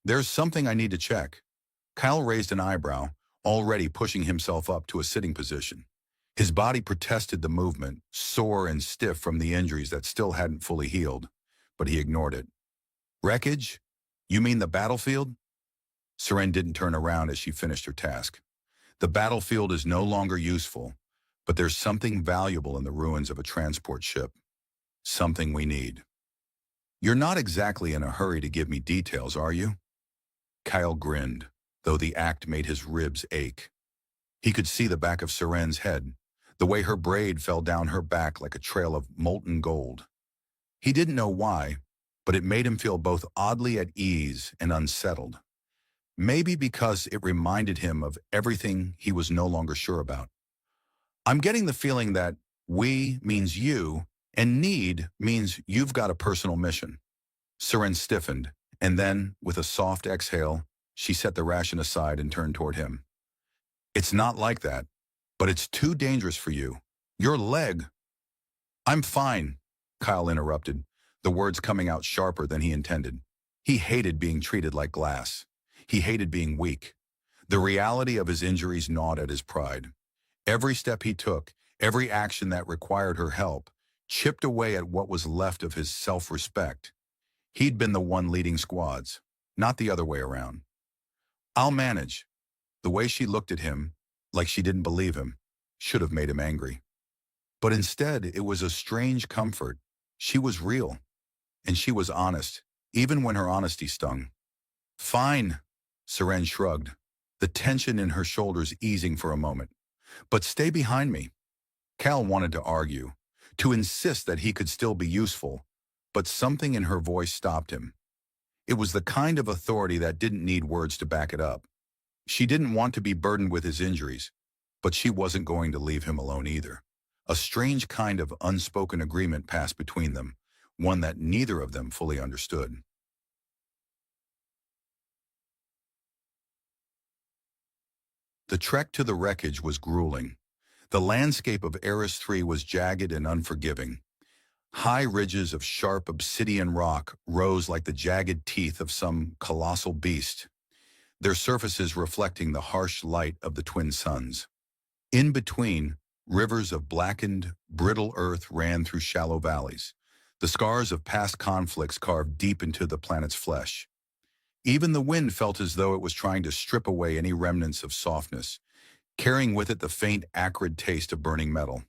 "There's something I need to check." Kyle raised an eyebrow, already pushing himself up to a sitting position. His body protested the movement, sore and stiff from the injuries that still hadn't fully healed, but he ignored it. "Wreckage? You mean the battlefield?" Seren didn't turn around as she finished her task. "The battlefield is no longer useful, but there's something valuable in the ruins of a transport ship. Something we need." "You're not exactly in a hurry to give me details, are you?" Kyle grinned, though the act made his ribs ache. He could see the back of Seren's head, the way her braid fell down her back like a trail of molten gold. He didn't know why, but it made him feel both oddly at ease and unsettled. Maybe because it reminded him of everything he was no longer sure about. "I'm getting the feeling that we means you, and need means you've got a personal mission." Seren stiffened, and then, with a soft exhale, she set the ration aside and turned toward him. "It's not like that, but it's too dangerous for you. Your leg—" "I'm fine," Kyle interrupted, the words coming out sharper than he intended. He hated being treated like glass. He hated being weak. The reality of his injuries gnawed at his pride. Every step he took, every action that required her help, chipped away at what was left of his self-respect. He'd been the one leading squads, not the other way around. "I'll manage." The way she looked at him, like she didn't believe him, should have made him angry. But instead, it was a strange comfort. She was real, and she was honest, even when her honesty stung. "Fine," Seren shrugged. the tension in her shoulders easing for a moment. "But stay behind me." Cal wanted to argue, to insist that he could still be useful, but something in her voice stopped him. It was the kind of authority that didn't need words to back it up. She didn't want to be burdened with his injuries, but she wasn't going to leave him alone either. A strange kind of unspoken agreement passed between them, one that neither of them fully understood. The trek to the wreckage was grueling. The landscape of Eris 3 was jagged and unforgiving. High ridges of sharp obsidian rock rose like the jagged teeth of some colossal beast, their surfaces reflecting the harsh light of the twin suns. In between, rivers of blackened, brittle earth ran through shallow valleys, the scars of past conflicts carved deep into the planet's flesh. Even the wind felt as though it was trying to strip away any remnants of softness, carrying with it the faint, acrid taste of burning metal.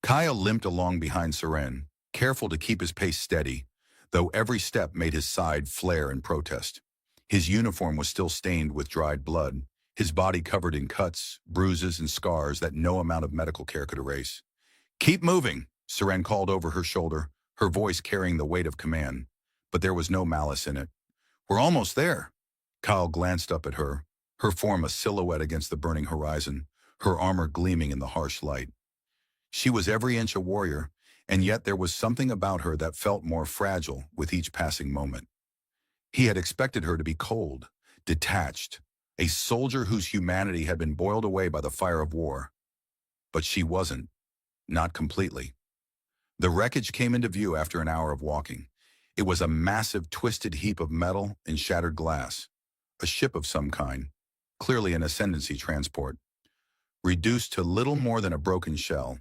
Kyle limped along behind Seren, careful to keep his pace steady, though every step made his side flare in protest. His uniform was still stained with dried blood, his body covered in cuts, bruises, and scars that no amount of medical care could erase. "Keep moving," Seren called over her shoulder, her voice carrying the weight of command, but there was no malice in it. "We're almost there." Kyle glanced up at her form a silhouette against the burning horizon, her armor gleaming in the harsh light. She was every inch a warrior, and yet there was something about her that felt more fragile with each passing moment. He had expected her to be cold, detached, a soldier whose humanity had been boiled away by the fire of war. But she wasn't, not completely. The wreckage came into view after an hour of walking. It was a massive, twisted heap of metal and shattered glass, a ship of some kind, clearly an ascendancy transport, reduced to little more than a broken shell.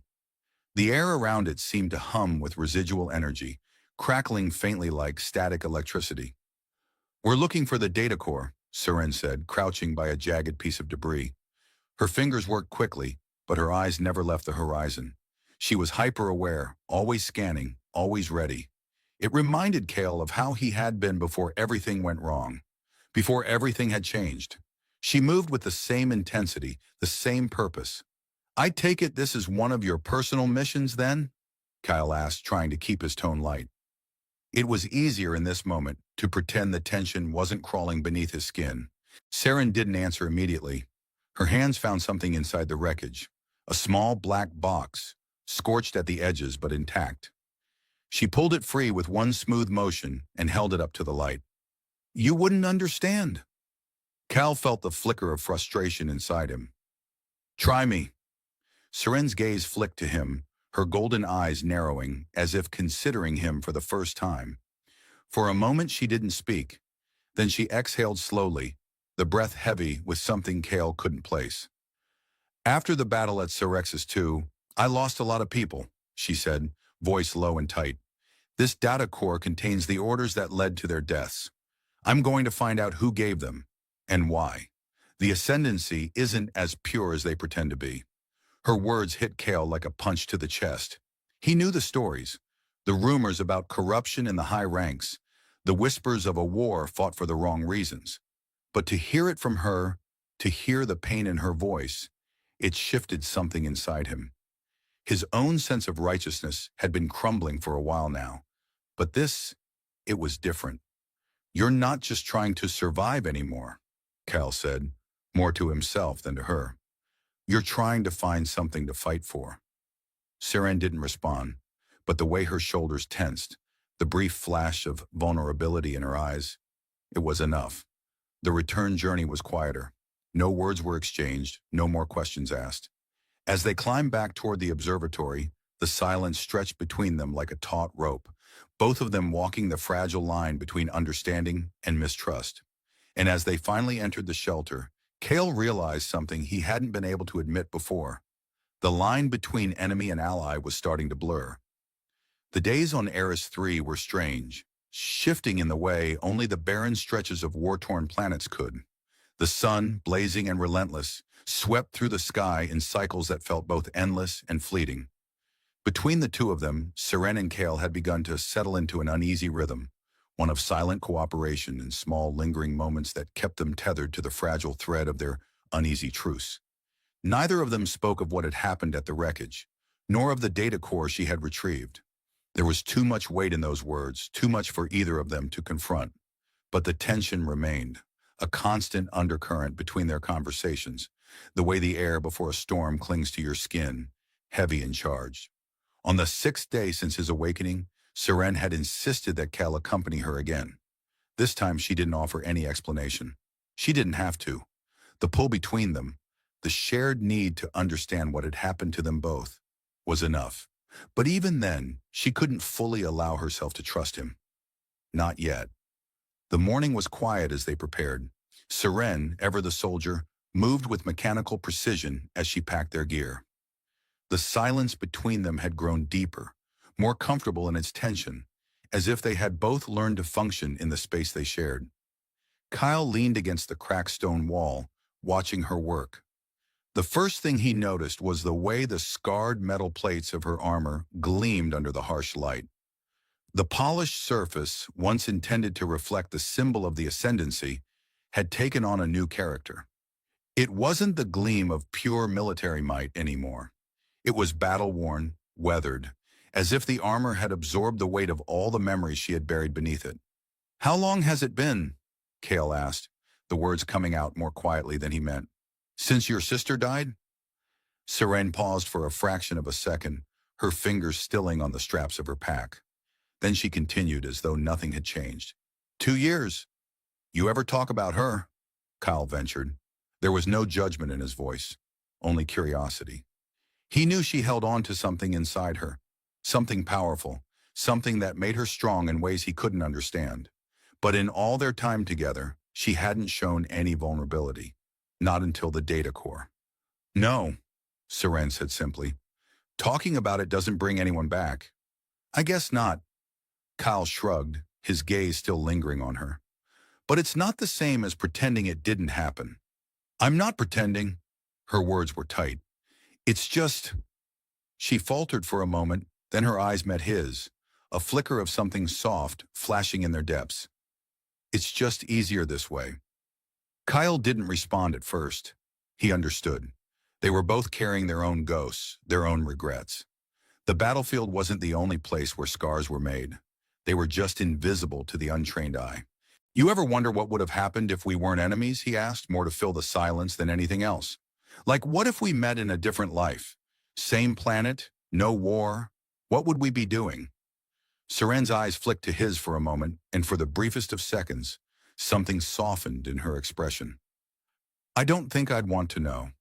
The air around it seemed to hum with residual energy, crackling faintly like static electricity. "We're looking for the data core," Seren said, crouching by a jagged piece of debris. Her fingers worked quickly, but her eyes never left the horizon. She was hyper-aware, always scanning, always ready. It reminded Cale of how he had been before everything went wrong, before everything had changed. She moved with the same intensity, the same purpose. "I take it this is one of your personal missions, then?" Kyle asked, trying to keep his tone light. It was easier in this moment to pretend the tension wasn't crawling beneath his skin. Seren didn't answer immediately. Her hands found something inside the wreckage, a small black box, scorched at the edges but intact. She pulled it free with one smooth motion and held it up to the light. "You wouldn't understand." Cal felt the flicker of frustration inside him. "Try me." Seren's gaze flicked to him, her golden eyes narrowing, as if considering him for the first time. For a moment she didn't speak. Then she exhaled slowly, the breath heavy with something Cale couldn't place. "After the battle at Syrexis II, I lost a lot of people," she said, voice low and tight. "This data core contains the orders that led to their deaths. I'm going to find out who gave them, and why. The ascendancy isn't as pure as they pretend to be." Her words hit Cale like a punch to the chest. He knew the stories, the rumors about corruption in the high ranks, the whispers of a war fought for the wrong reasons. But to hear it from her, to hear the pain in her voice, it shifted something inside him. His own sense of righteousness had been crumbling for a while now. But this, it was different. "You're not just trying to survive anymore," Cal said, more to himself than to her. "You're trying to find something to fight for." Seren didn't respond, but the way her shoulders tensed, the brief flash of vulnerability in her eyes, it was enough. The return journey was quieter. No words were exchanged, no more questions asked. As they climbed back toward the observatory, the silence stretched between them like a taut rope, both of them walking the fragile line between understanding and mistrust. And as they finally entered the shelter, Cale realized something he hadn't been able to admit before. The line between enemy and ally was starting to blur. The days on Eris 3 were strange, shifting in the way only the barren stretches of war-torn planets could. The sun, blazing and relentless, swept through the sky in cycles that felt both endless and fleeting. Between the two of them, Seren and Cale had begun to settle into an uneasy rhythm, one of silent cooperation and small lingering moments that kept them tethered to the fragile thread of their uneasy truce. Neither of them spoke of what had happened at the wreckage, nor of the data core she had retrieved. There was too much weight in those words, too much for either of them to confront. But the tension remained, a constant undercurrent between their conversations, the way the air before a storm clings to your skin, heavy and charged. On the sixth day since his awakening, Seren had insisted that Cal accompany her again. This time she didn't offer any explanation. She didn't have to. The pull between them, the shared need to understand what had happened to them both, was enough. But even then, she couldn't fully allow herself to trust him. Not yet. The morning was quiet as they prepared. Seren, ever the soldier, moved with mechanical precision as she packed their gear. The silence between them had grown deeper, more comfortable in its tension, as if they had both learned to function in the space they shared. Kyle leaned against the cracked stone wall, watching her work. The first thing he noticed was the way the scarred metal plates of her armor gleamed under the harsh light. The polished surface, once intended to reflect the symbol of the ascendancy, had taken on a new character. It wasn't the gleam of pure military might anymore. It was battle-worn, weathered, as if the armor had absorbed the weight of all the memories she had buried beneath it. "How long has it been?" Cale asked, the words coming out more quietly than he meant. "Since your sister died?" Seren paused for a fraction of a second, her fingers stilling on the straps of her pack. Then she continued as though nothing had changed. 2 years. "You ever talk about her?" Kyle ventured. There was no judgment in his voice, only curiosity. He knew she held on to something inside her, something powerful, something that made her strong in ways he couldn't understand. But in all their time together, she hadn't shown any vulnerability. Not until the data core. "No," Seren said simply. "Talking about it doesn't bring anyone back." "I guess not." Kyle shrugged, his gaze still lingering on her. "But it's not the same as pretending it didn't happen." "I'm not pretending." Her words were tight. "It's just—" She faltered for a moment, then her eyes met his, a flicker of something soft flashing in their depths. "It's just easier this way." Kyle didn't respond at first. He understood. They were both carrying their own ghosts, their own regrets. The battlefield wasn't the only place where scars were made. They were just invisible to the untrained eye. "You ever wonder what would have happened if we weren't enemies?" he asked, more to fill the silence than anything else. "Like, what if we met in a different life? Same planet, no war. What would we be doing?" Seren's eyes flicked to his for a moment, and for the briefest of seconds, something softened in her expression. "I don't think I'd want to know."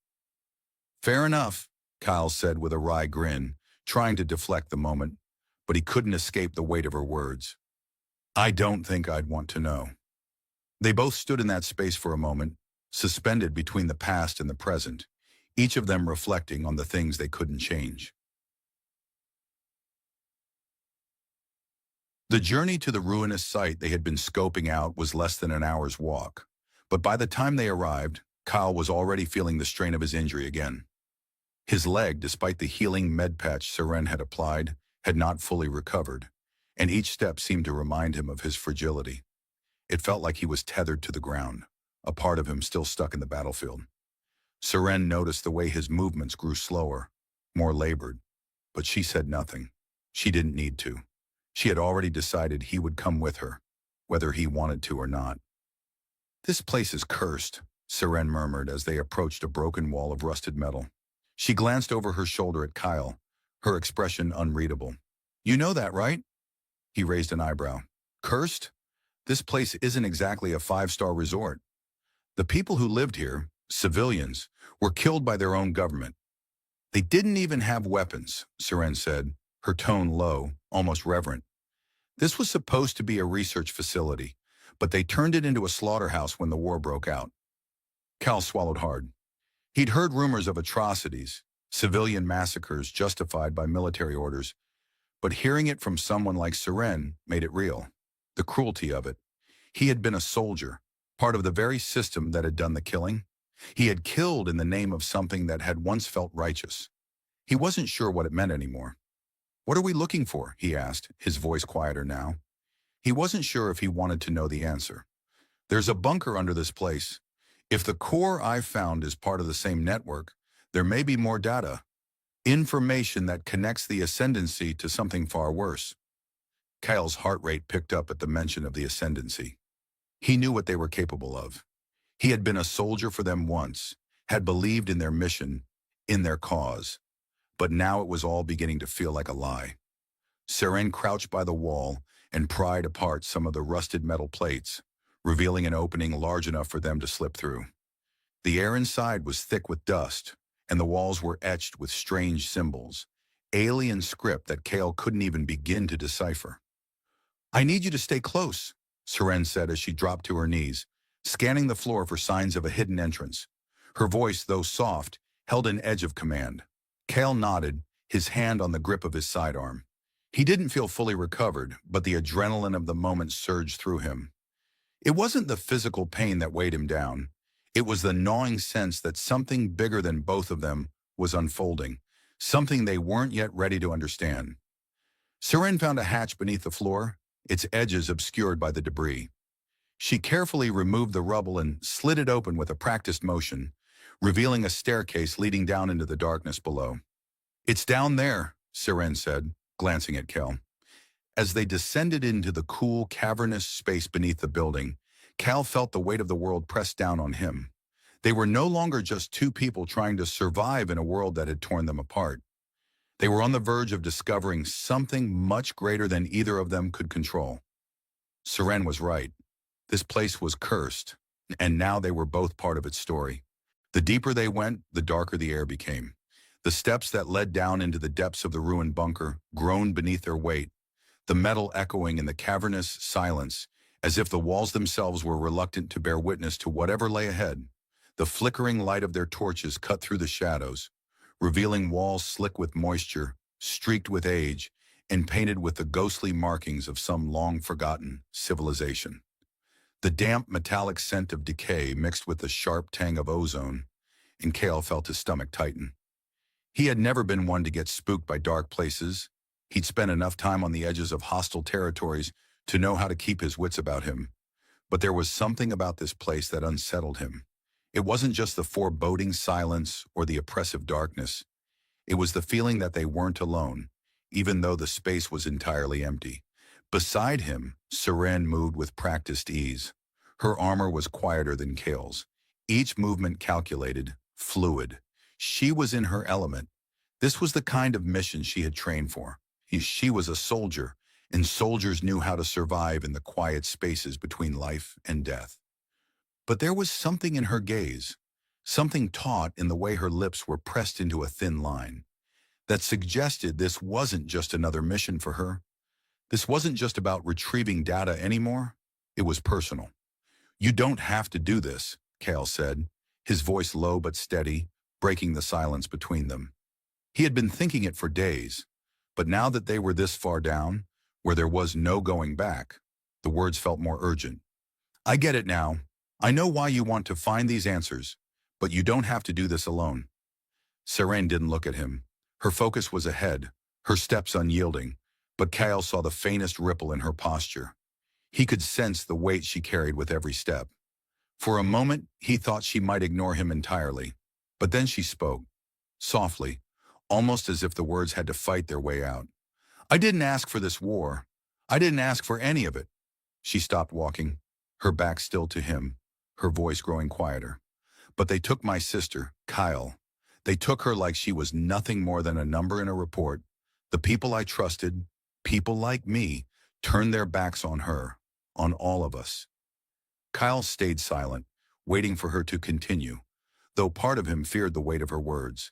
"Fair enough," Kyle said with a wry grin, trying to deflect the moment, but he couldn't escape the weight of her words. "I don't think I'd want to know." They both stood in that space for a moment, suspended between the past and the present, each of them reflecting on the things they couldn't change. The journey to the ruinous site they had been scoping out was less than an hour's walk, but by the time they arrived, Kyle was already feeling the strain of his injury again. His leg, despite the healing med patch Seren had applied, had not fully recovered, and each step seemed to remind him of his fragility. It felt like he was tethered to the ground, a part of him still stuck in the battlefield. Seren noticed the way his movements grew slower, more labored, but she said nothing. She didn't need to. She had already decided he would come with her, whether he wanted to or not. "This place is cursed," Seren murmured as they approached a broken wall of rusted metal. She glanced over her shoulder at Kyle, her expression unreadable. "You know that, right?" He raised an eyebrow. "Cursed? This place isn't exactly a 5-star resort. The people who lived here, civilians, were killed by their own government. They didn't even have weapons," Seren said, her tone low, almost reverent. "This was supposed to be a research facility, but they turned it into a slaughterhouse when the war broke out." Cal swallowed hard. He'd heard rumors of atrocities, civilian massacres justified by military orders, but hearing it from someone like Seren made it real. The cruelty of it. He had been a soldier, part of the very system that had done the killing. He had killed in the name of something that had once felt righteous. He wasn't sure what it meant anymore. "What are we looking for?" he asked, his voice quieter now. He wasn't sure if he wanted to know the answer. There's a bunker under this place. If the core I've found is part of the same network, there may be more data, information that connects the ascendancy to something far worse. Kyle's heart rate picked up at the mention of the ascendancy. He knew what they were capable of. He had been a soldier for them once, had believed in their mission, in their cause. But now it was all beginning to feel like a lie. Seren crouched by the wall and pried apart some of the rusted metal plates, revealing an opening large enough for them to slip through. The air inside was thick with dust, and the walls were etched with strange symbols, alien script that Kale couldn't even begin to decipher. "I need you to stay close," Seren said as she dropped to her knees, scanning the floor for signs of a hidden entrance. Her voice, though soft, held an edge of command. Kale nodded, his hand on the grip of his sidearm. He didn't feel fully recovered, but the adrenaline of the moment surged through him. It wasn't the physical pain that weighed him down. It was the gnawing sense that something bigger than both of them was unfolding, something they weren't yet ready to understand. Seren found a hatch beneath the floor, its edges obscured by the debris. She carefully removed the rubble and slid it open with a practiced motion, revealing a staircase leading down into the darkness below. "It's down there," Seren said, glancing at Cal. As they descended into the cool, cavernous space beneath the building, Cal felt the weight of the world pressed down on him. They were no longer just two people trying to survive in a world that had torn them apart. They were on the verge of discovering something much greater than either of them could control. Seren was right. This place was cursed, and now they were both part of its story. The deeper they went, the darker the air became. The steps that led down into the depths of the ruined bunker groaned beneath their weight, the metal echoing in the cavernous silence, as if the walls themselves were reluctant to bear witness to whatever lay ahead. The flickering light of their torches cut through the shadows, revealing walls slick with moisture, streaked with age, and painted with the ghostly markings of some long-forgotten civilization. The damp, metallic scent of decay mixed with the sharp tang of ozone, and Kale felt his stomach tighten. He had never been one to get spooked by dark places. He'd spent enough time on the edges of hostile territories to know how to keep his wits about him. But there was something about this place that unsettled him. It wasn't just the foreboding silence or the oppressive darkness. It was the feeling that they weren't alone, even though the space was entirely empty. Beside him, Seren moved with practiced ease. Her armor was quieter than Kale's, each movement calculated, fluid. She was in her element. This was the kind of mission she had trained for. She was a soldier, and soldiers knew how to survive in the quiet spaces between life and death. But there was something in her gaze, something taut in the way her lips were pressed into a thin line, that suggested this wasn't just another mission for her. This wasn't just about retrieving data anymore. It was personal. "You don't have to do this," Kale said, his voice low but steady, breaking the silence between them. He had been thinking it for days, but now that they were this far down, where there was no going back, the words felt more urgent. "I get it now. I know why you want to find these answers, but you don't have to do this alone." Seren didn't look at him. Her focus was ahead, her steps unyielding, but Kyle saw the faintest ripple in her posture. He could sense the weight she carried with every step. For a moment, he thought she might ignore him entirely, but then she spoke, softly, almost as if the words had to fight their way out. "I didn't ask for this war. I didn't ask for any of it." She stopped walking, her back still to him, her voice growing quieter. "But they took my sister, Kyle. They took her like she was nothing more than a number in a report. The people I trusted, people like me, turned their backs on her, on all of us." Kyle stayed silent, waiting for her to continue, though part of him feared the weight of her words.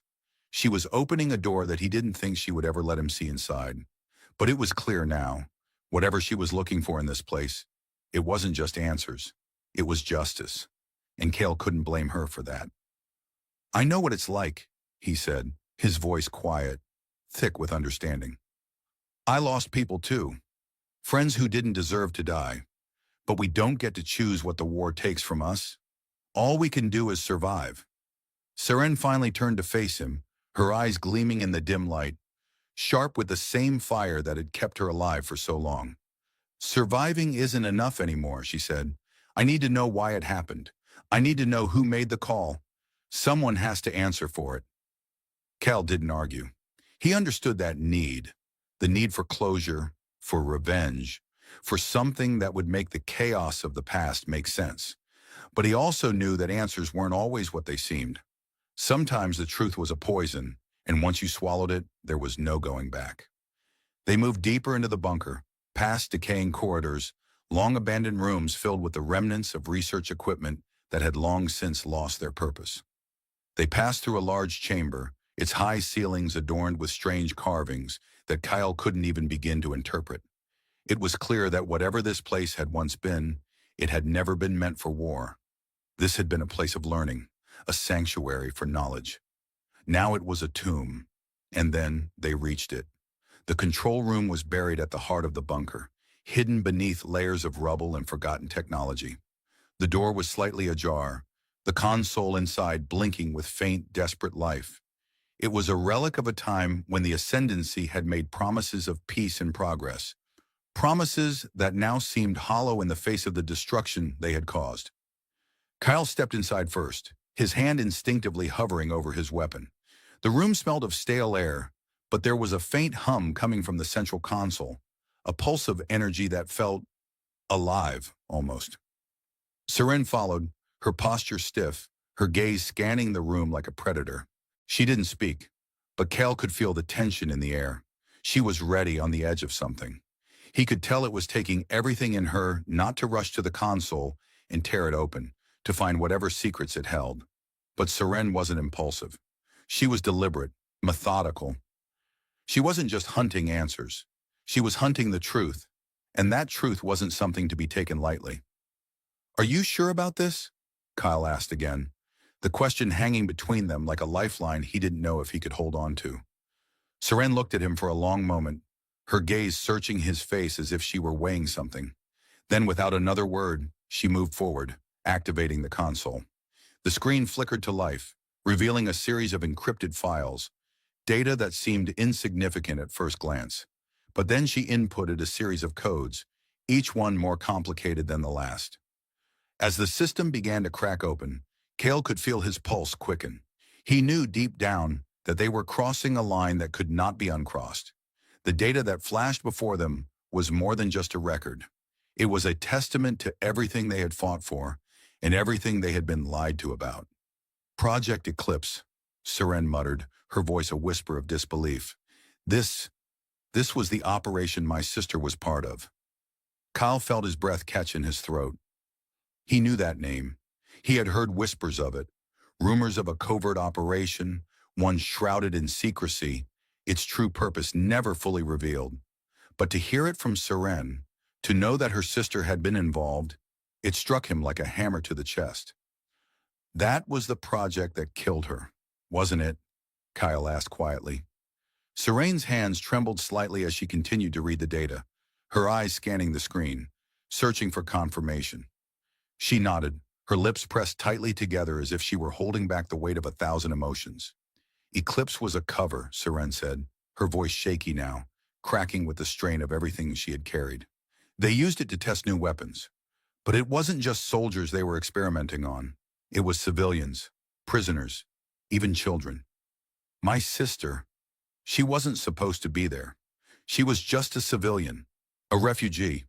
She was opening a door that he didn't think she would ever let him see inside. But it was clear now, whatever she was looking for in this place, it wasn't just answers. It was justice. And Kale couldn't blame her for that. "I know what it's like," he said, his voice quiet, thick with understanding. "I lost people too, friends who didn't deserve to die. But we don't get to choose what the war takes from us. All we can do is survive." Seren finally turned to face him, her eyes gleaming in the dim light, sharp with the same fire that had kept her alive for so long. Surviving isn't enough anymore, she said. I need to know why it happened. I need to know who made the call. Someone has to answer for it. Cal didn't argue. He understood that need, the need for closure, for revenge, for something that would make the chaos of the past make sense. But he also knew that answers weren't always what they seemed. Sometimes the truth was a poison, and once you swallowed it, there was no going back. They moved deeper into the bunker, past decaying corridors, long-abandoned rooms filled with the remnants of research equipment that had long since lost their purpose. They passed through a large chamber, its high ceilings adorned with strange carvings that Kyle couldn't even begin to interpret. It was clear that whatever this place had once been, it had never been meant for war. This had been a place of learning, a sanctuary for knowledge. Now it was a tomb, and then they reached it. The control room was buried at the heart of the bunker, hidden beneath layers of rubble and forgotten technology. The door was slightly ajar, the console inside blinking with faint, desperate life. It was a relic of a time when the Ascendancy had made promises of peace and progress, promises that now seemed hollow in the face of the destruction they had caused. Kyle stepped inside first, his hand instinctively hovering over his weapon. The room smelled of stale air, but there was a faint hum coming from the central console, a pulse of energy that felt alive, almost. Seren followed, her posture stiff, her gaze scanning the room like a predator. She didn't speak, but Cal could feel the tension in the air. She was ready, on the edge of something. He could tell it was taking everything in her not to rush to the console and tear it open, to find whatever secrets it held. But Seren wasn't impulsive. She was deliberate, methodical. She wasn't just hunting answers. She was hunting the truth, and that truth wasn't something to be taken lightly. "Are you sure about this?" Kyle asked again, the question hanging between them like a lifeline he didn't know if he could hold on to. Seren looked at him for a long moment, her gaze searching his face as if she were weighing something. Then, without another word, she moved forward, activating the console. The screen flickered to life, revealing a series of encrypted files, data that seemed insignificant at first glance. But then she inputted a series of codes, each one more complicated than the last. As the system began to crack open, Cale could feel his pulse quicken. He knew deep down that they were crossing a line that could not be uncrossed. The data that flashed before them was more than just a record. It was a testament to everything they had fought for and everything they had been lied to about. "Project Eclipse," Seren muttered, her voice a whisper of disbelief. This was the operation my sister was part of. Kyle felt his breath catch in his throat. He knew that name. He had heard whispers of it, rumors of a covert operation, one shrouded in secrecy, its true purpose never fully revealed. But to hear it from Seren, to know that her sister had been involved, it struck him like a hammer to the chest. "That was the project that killed her, wasn't it?" Kyle asked quietly. Serene's hands trembled slightly as she continued to read the data, her eyes scanning the screen, searching for confirmation. She nodded, her lips pressed tightly together as if she were holding back the weight of 1,000 emotions. "Eclipse was a cover," Seren said, her voice shaky now, cracking with the strain of everything she had carried. "They used it to test new weapons. But it wasn't just soldiers they were experimenting on. It was civilians, prisoners, even children. My sister, she wasn't supposed to be there. She was just a civilian, a refugee."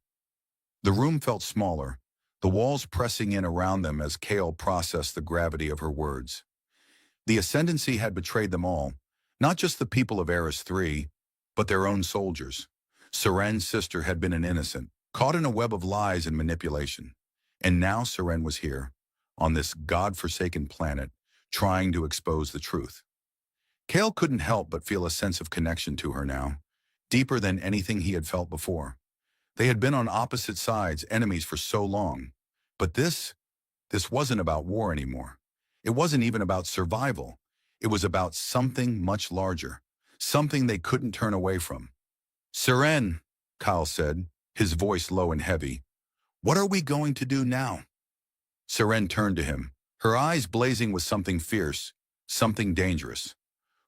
The room felt smaller, the walls pressing in around them as Cale processed the gravity of her words. The Ascendancy had betrayed them all, not just the people of Eris 3, but their own soldiers. Seren's sister had been an innocent, caught in a web of lies and manipulation. And now Seren was here, on this God-forsaken planet, trying to expose the truth. Cale couldn't help but feel a sense of connection to her now, deeper than anything he had felt before. They had been on opposite sides, enemies for so long. But this wasn't about war anymore. It wasn't even about survival. It was about something much larger, something they couldn't turn away from. "Seren," Kyle said, his voice low and heavy, "what are we going to do now?" Seren turned to him, her eyes blazing with something fierce, something dangerous.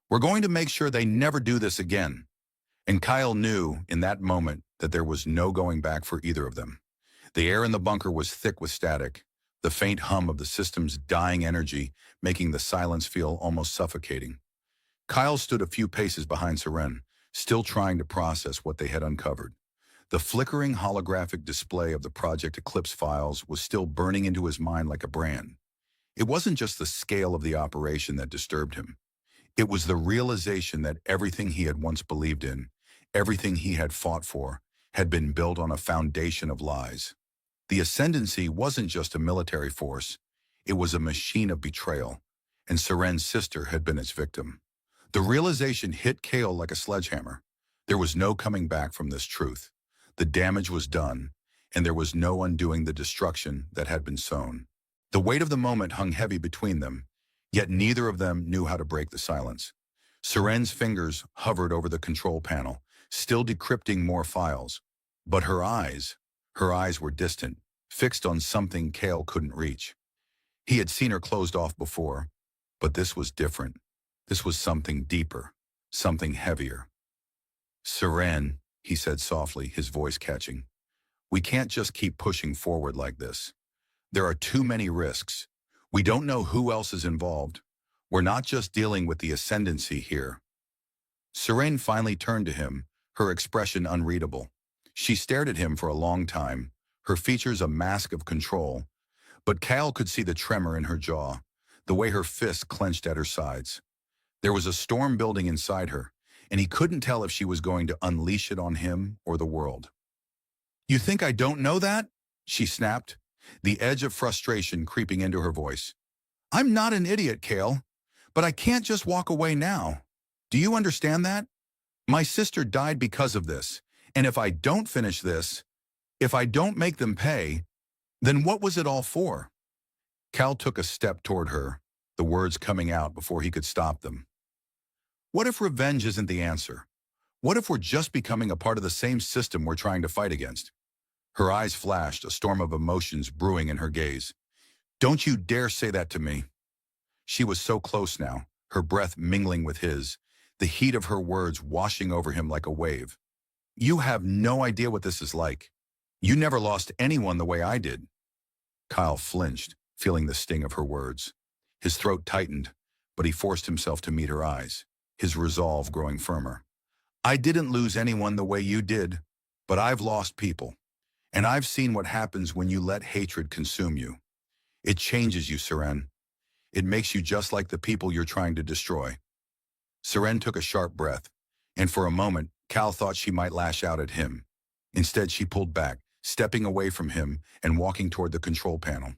"We're going to make sure they never do this again." And Kyle knew, in that moment, that there was no going back for either of them. The air in the bunker was thick with static, the faint hum of the system's dying energy making the silence feel almost suffocating. Kyle stood a few paces behind Seren, still trying to process what they had uncovered. The flickering holographic display of the Project Eclipse files was still burning into his mind like a brand. It wasn't just the scale of the operation that disturbed him. It was the realization that everything he had once believed in, everything he had fought for, had been built on a foundation of lies. The Ascendancy wasn't just a military force, it was a machine of betrayal, and Seren's sister had been its victim. The realization hit Kale like a sledgehammer. There was no coming back from this truth. The damage was done, and there was no undoing the destruction that had been sown. The weight of the moment hung heavy between them, yet neither of them knew how to break the silence. Seren's fingers hovered over the control panel, still decrypting more files. But her eyes were distant, fixed on something Kale couldn't reach. He had seen her closed off before, but this was different. This was something deeper, something heavier. "Seren," he said softly, his voice catching. "We can't just keep pushing forward like this. There are too many risks. We don't know who else is involved. We're not just dealing with the Ascendancy here." Seren finally turned to him, her expression unreadable. She stared at him for a long time, her features a mask of control, but Cal could see the tremor in her jaw, the way her fists clenched at her sides. There was a storm building inside her, and he couldn't tell if she was going to unleash it on him or the world. "You think I don't know that?" she snapped, the edge of frustration creeping into her voice. "I'm not an idiot, Kale, but I can't just walk away now. Do you understand that? My sister died because of this, and if I don't finish this, if I don't make them pay, then what was it all for?" Cal took a step toward her, the words coming out before he could stop them. "What if revenge isn't the answer? What if we're just becoming a part of the same system we're trying to fight against?" Her eyes flashed, a storm of emotions brewing in her gaze. "Don't you dare say that to me." She was so close now, her breath mingling with his, the heat of her words washing over him like a wave. "You have no idea what this is like. You never lost anyone the way I did." Kyle flinched, feeling the sting of her words. His throat tightened, but he forced himself to meet her eyes, his resolve growing firmer. "I didn't lose anyone the way you did, but I've lost people. And I've seen what happens when you let hatred consume you. It changes you, Seren. It makes you just like the people you're trying to destroy." Seren took a sharp breath, and for a moment, Cal thought she might lash out at him. Instead, she pulled back, stepping away from him and walking toward the control panel.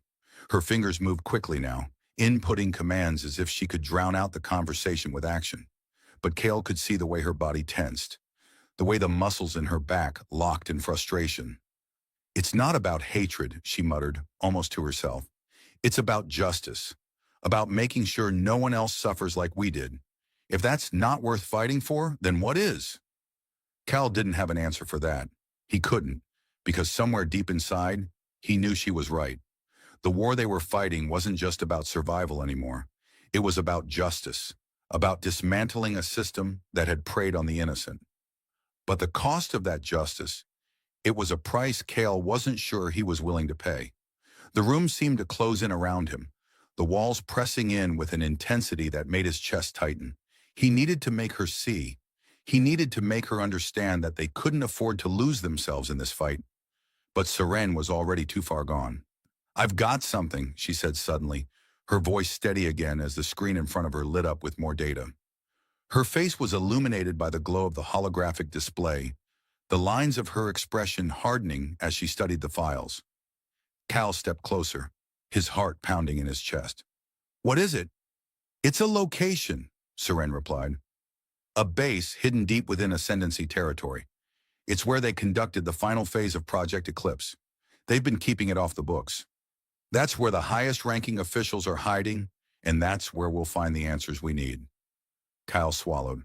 Her fingers moved quickly now, inputting commands as if she could drown out the conversation with action. But Kale could see the way her body tensed, the way the muscles in her back locked in frustration. "It's not about hatred," she muttered, almost to herself. "It's about justice, about making sure no one else suffers like we did. If that's not worth fighting for, then what is?" Cal didn't have an answer for that. He couldn't, because somewhere deep inside, he knew she was right. The war they were fighting wasn't just about survival anymore. It was about justice, about dismantling a system that had preyed on the innocent. But the cost of that justice, it was a price Kale wasn't sure he was willing to pay. The room seemed to close in around him, the walls pressing in with an intensity that made his chest tighten. He needed to make her see. He needed to make her understand that they couldn't afford to lose themselves in this fight. But Seren was already too far gone. "I've got something," she said suddenly, her voice steady again as the screen in front of her lit up with more data. Her face was illuminated by the glow of the holographic display, the lines of her expression hardening as she studied the files. Cal stepped closer, his heart pounding in his chest. "What is it?" "It's a location," Seren replied. "A base hidden deep within Ascendancy territory. It's where they conducted the final phase of Project Eclipse. They've been keeping it off the books. That's where the highest-ranking officials are hiding, and that's where we'll find the answers we need." Kyle swallowed.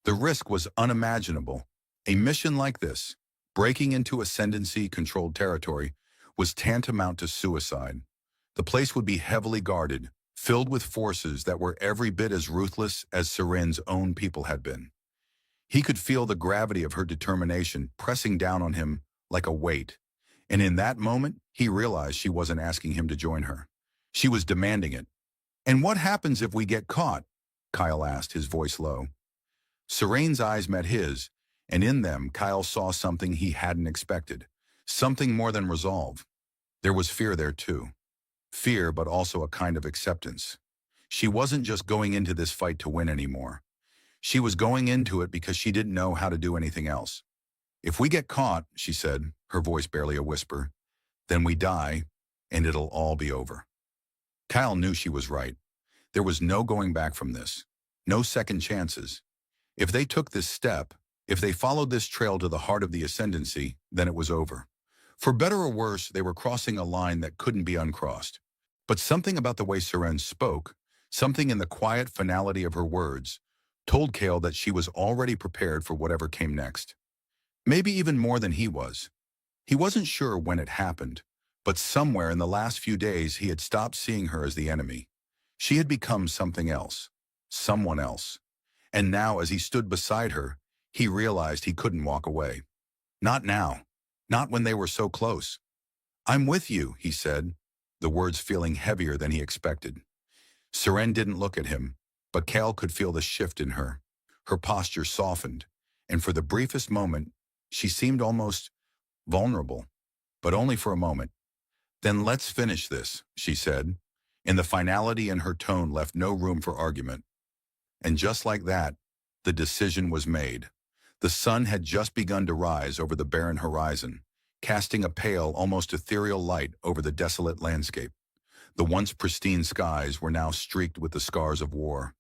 The risk was unimaginable. A mission like this, breaking into Ascendancy-controlled territory, was tantamount to suicide. The place would be heavily guarded, filled with forces that were every bit as ruthless as Seren's own people had been. He could feel the gravity of her determination pressing down on him like a weight. And in that moment, he realized she wasn't asking him to join her. She was demanding it. "And what happens if we get caught?" Kyle asked, his voice low. Serene's eyes met his, and in them Kyle saw something he hadn't expected. Something more than resolve. There was fear there too. Fear, but also a kind of acceptance. She wasn't just going into this fight to win anymore. She was going into it because she didn't know how to do anything else. "If we get caught," she said, her voice barely a whisper, "then we die, and it'll all be over." Kyle knew she was right. There was no going back from this. No second chances. If they took this step, if they followed this trail to the heart of the ascendancy, then it was over. For better or worse, they were crossing a line that couldn't be uncrossed. But something about the way Serene spoke, something in the quiet finality of her words, told Kale that she was already prepared for whatever came next. Maybe even more than he was. He wasn't sure when it happened, but somewhere in the last few days he had stopped seeing her as the enemy. She had become something else, someone else. And now, as he stood beside her, he realized he couldn't walk away. Not now. Not when they were so close. "I'm with you," he said, the words feeling heavier than he expected. Serene didn't look at him, but Kale could feel the shift in her. Her posture softened, and for the briefest moment, she seemed almost vulnerable, but only for a moment. "Then let's finish this," she said, and the finality in her tone left no room for argument. And just like that, the decision was made. The sun had just begun to rise over the barren horizon, casting a pale, almost ethereal light over the desolate landscape. The once pristine skies were now streaked with the scars of war.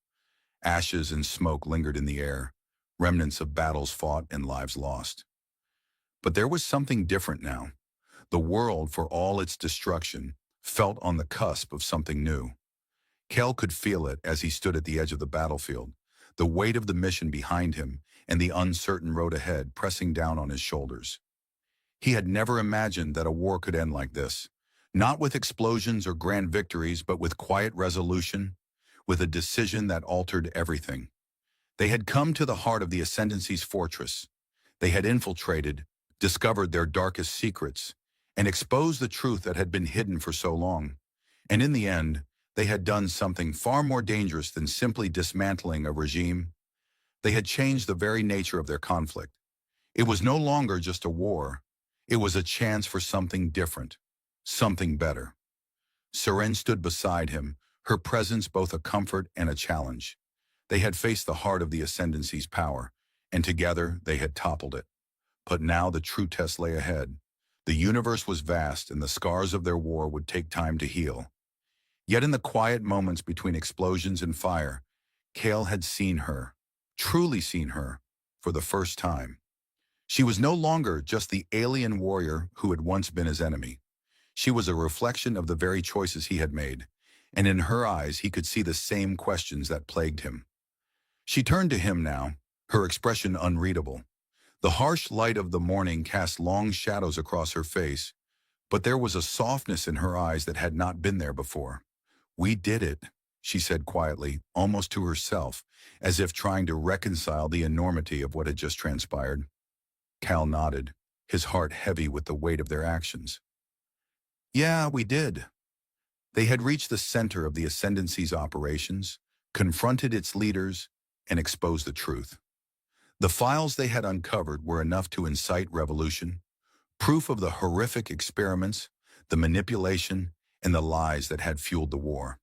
Ashes and smoke lingered in the air, remnants of battles fought and lives lost. But there was something different now. The world, for all its destruction, felt on the cusp of something new. Kel could feel it as he stood at the edge of the battlefield, the weight of the mission behind him and the uncertain road ahead pressing down on his shoulders. He had never imagined that a war could end like this, not with explosions or grand victories, but with quiet resolution, with a decision that altered everything. They had come to the heart of the Ascendancy's fortress. They had infiltrated, discovered their darkest secrets, and exposed the truth that had been hidden for so long. And in the end, they had done something far more dangerous than simply dismantling a regime. They had changed the very nature of their conflict. It was no longer just a war. It was a chance for something different, something better. Serene stood beside him, her presence both a comfort and a challenge. They had faced the heart of the Ascendancy's power, and together they had toppled it. But now the true test lay ahead. The universe was vast, and the scars of their war would take time to heal. Yet in the quiet moments between explosions and fire, Kale had seen her, truly seen her, for the first time. She was no longer just the alien warrior who had once been his enemy. She was a reflection of the very choices he had made, and in her eyes he could see the same questions that plagued him. She turned to him now, her expression unreadable. The harsh light of the morning cast long shadows across her face, but there was a softness in her eyes that had not been there before. "We did it," she said quietly, almost to herself, as if trying to reconcile the enormity of what had just transpired. Cal nodded, his heart heavy with the weight of their actions. "Yeah, we did." They had reached the center of the Ascendancy's operations, confronted its leaders, and exposed the truth. The files they had uncovered were enough to incite revolution, proof of the horrific experiments, the manipulation, and the lies that had fueled the war.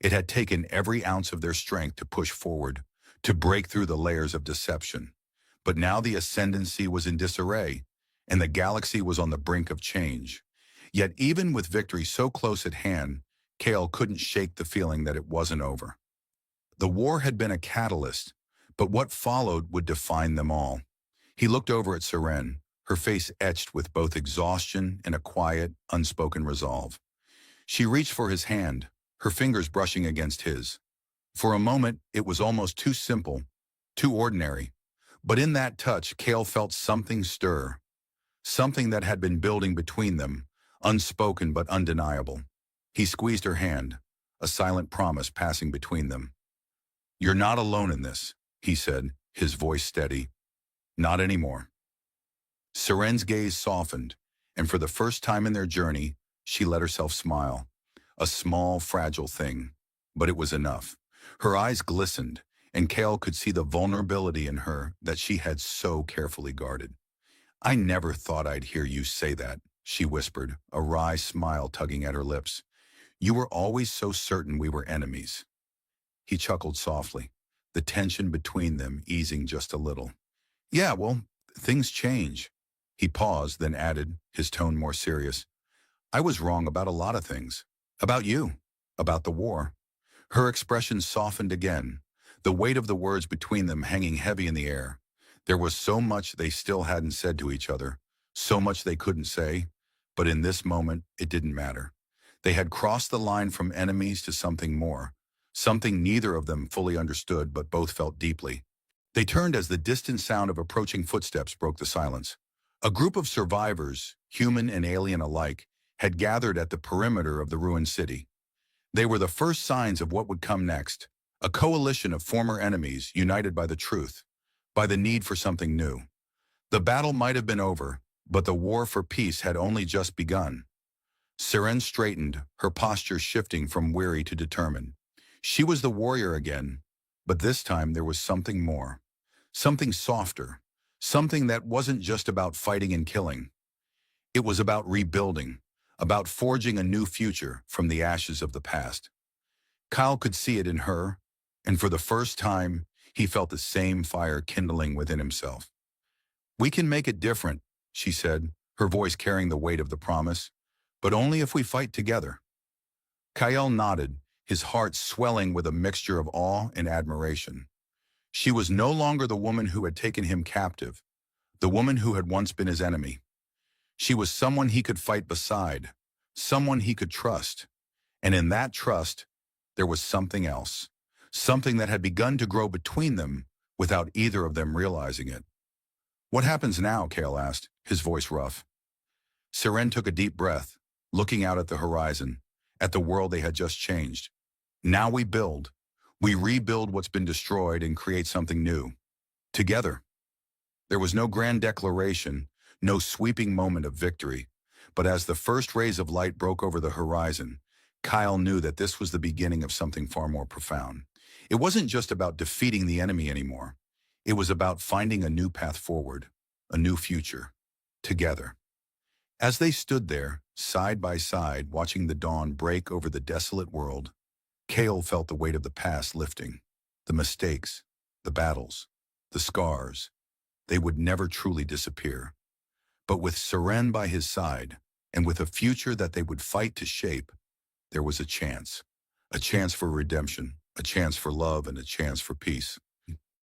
It had taken every ounce of their strength to push forward, to break through the layers of deception. But now the Ascendancy was in disarray, and the galaxy was on the brink of change. Yet even with victory so close at hand, Kale couldn't shake the feeling that it wasn't over. The war had been a catalyst, but what followed would define them all. He looked over at Serene, her face etched with both exhaustion and a quiet, unspoken resolve. She reached for his hand, her fingers brushing against his. For a moment, it was almost too simple, too ordinary. But in that touch, Kale felt something stir, something that had been building between them, unspoken but undeniable. He squeezed her hand, a silent promise passing between them. "You're not alone in this," he said, his voice steady. Not anymore. Seren's gaze softened, and for the first time in their journey, she let herself smile. A small, fragile thing, but it was enough. Her eyes glistened, and Kale could see the vulnerability in her that she had so carefully guarded. I never thought I'd hear you say that, she whispered, a wry smile tugging at her lips. You were always so certain we were enemies. He chuckled softly, the tension between them easing just a little. Yeah, well, things change. He paused, then added, his tone more serious. I was wrong about a lot of things. About you. About the war. Her expression softened again, the weight of the words between them hanging heavy in the air. There was so much they still hadn't said to each other, so much they couldn't say, but in this moment, it didn't matter. They had crossed the line from enemies to something more, something neither of them fully understood but both felt deeply. They turned as the distant sound of approaching footsteps broke the silence. A group of survivors, human and alien alike, had gathered at the perimeter of the ruined city. They were the first signs of what would come next, a coalition of former enemies united by the truth, by the need for something new. The battle might have been over, but the war for peace had only just begun. Seren straightened, her posture shifting from weary to determined. She was the warrior again, but this time there was something more. Something softer, something that wasn't just about fighting and killing. It was about rebuilding, about forging a new future from the ashes of the past. Kyle could see it in her, and for the first time, he felt the same fire kindling within himself. We can make it different, she said, her voice carrying the weight of the promise, but only if we fight together. Kyle nodded, his heart swelling with a mixture of awe and admiration. She was no longer the woman who had taken him captive, the woman who had once been his enemy. She was someone he could fight beside, someone he could trust. And in that trust, there was something else, something that had begun to grow between them without either of them realizing it. What happens now? Kale asked, his voice rough. Seren took a deep breath, looking out at the horizon, at the world they had just changed. Now we build. We rebuild what's been destroyed and create something new. Together. There was no grand declaration, no sweeping moment of victory, but as the first rays of light broke over the horizon, Kyle knew that this was the beginning of something far more profound. It wasn't just about defeating the enemy anymore. It was about finding a new path forward, a new future, together. As they stood there, side by side, watching the dawn break over the desolate world, Kale felt the weight of the past lifting. The mistakes, the battles, the scars. They would never truly disappear. But with Seren by his side, and with a future that they would fight to shape, there was a chance for redemption, a chance for love, and a chance for peace.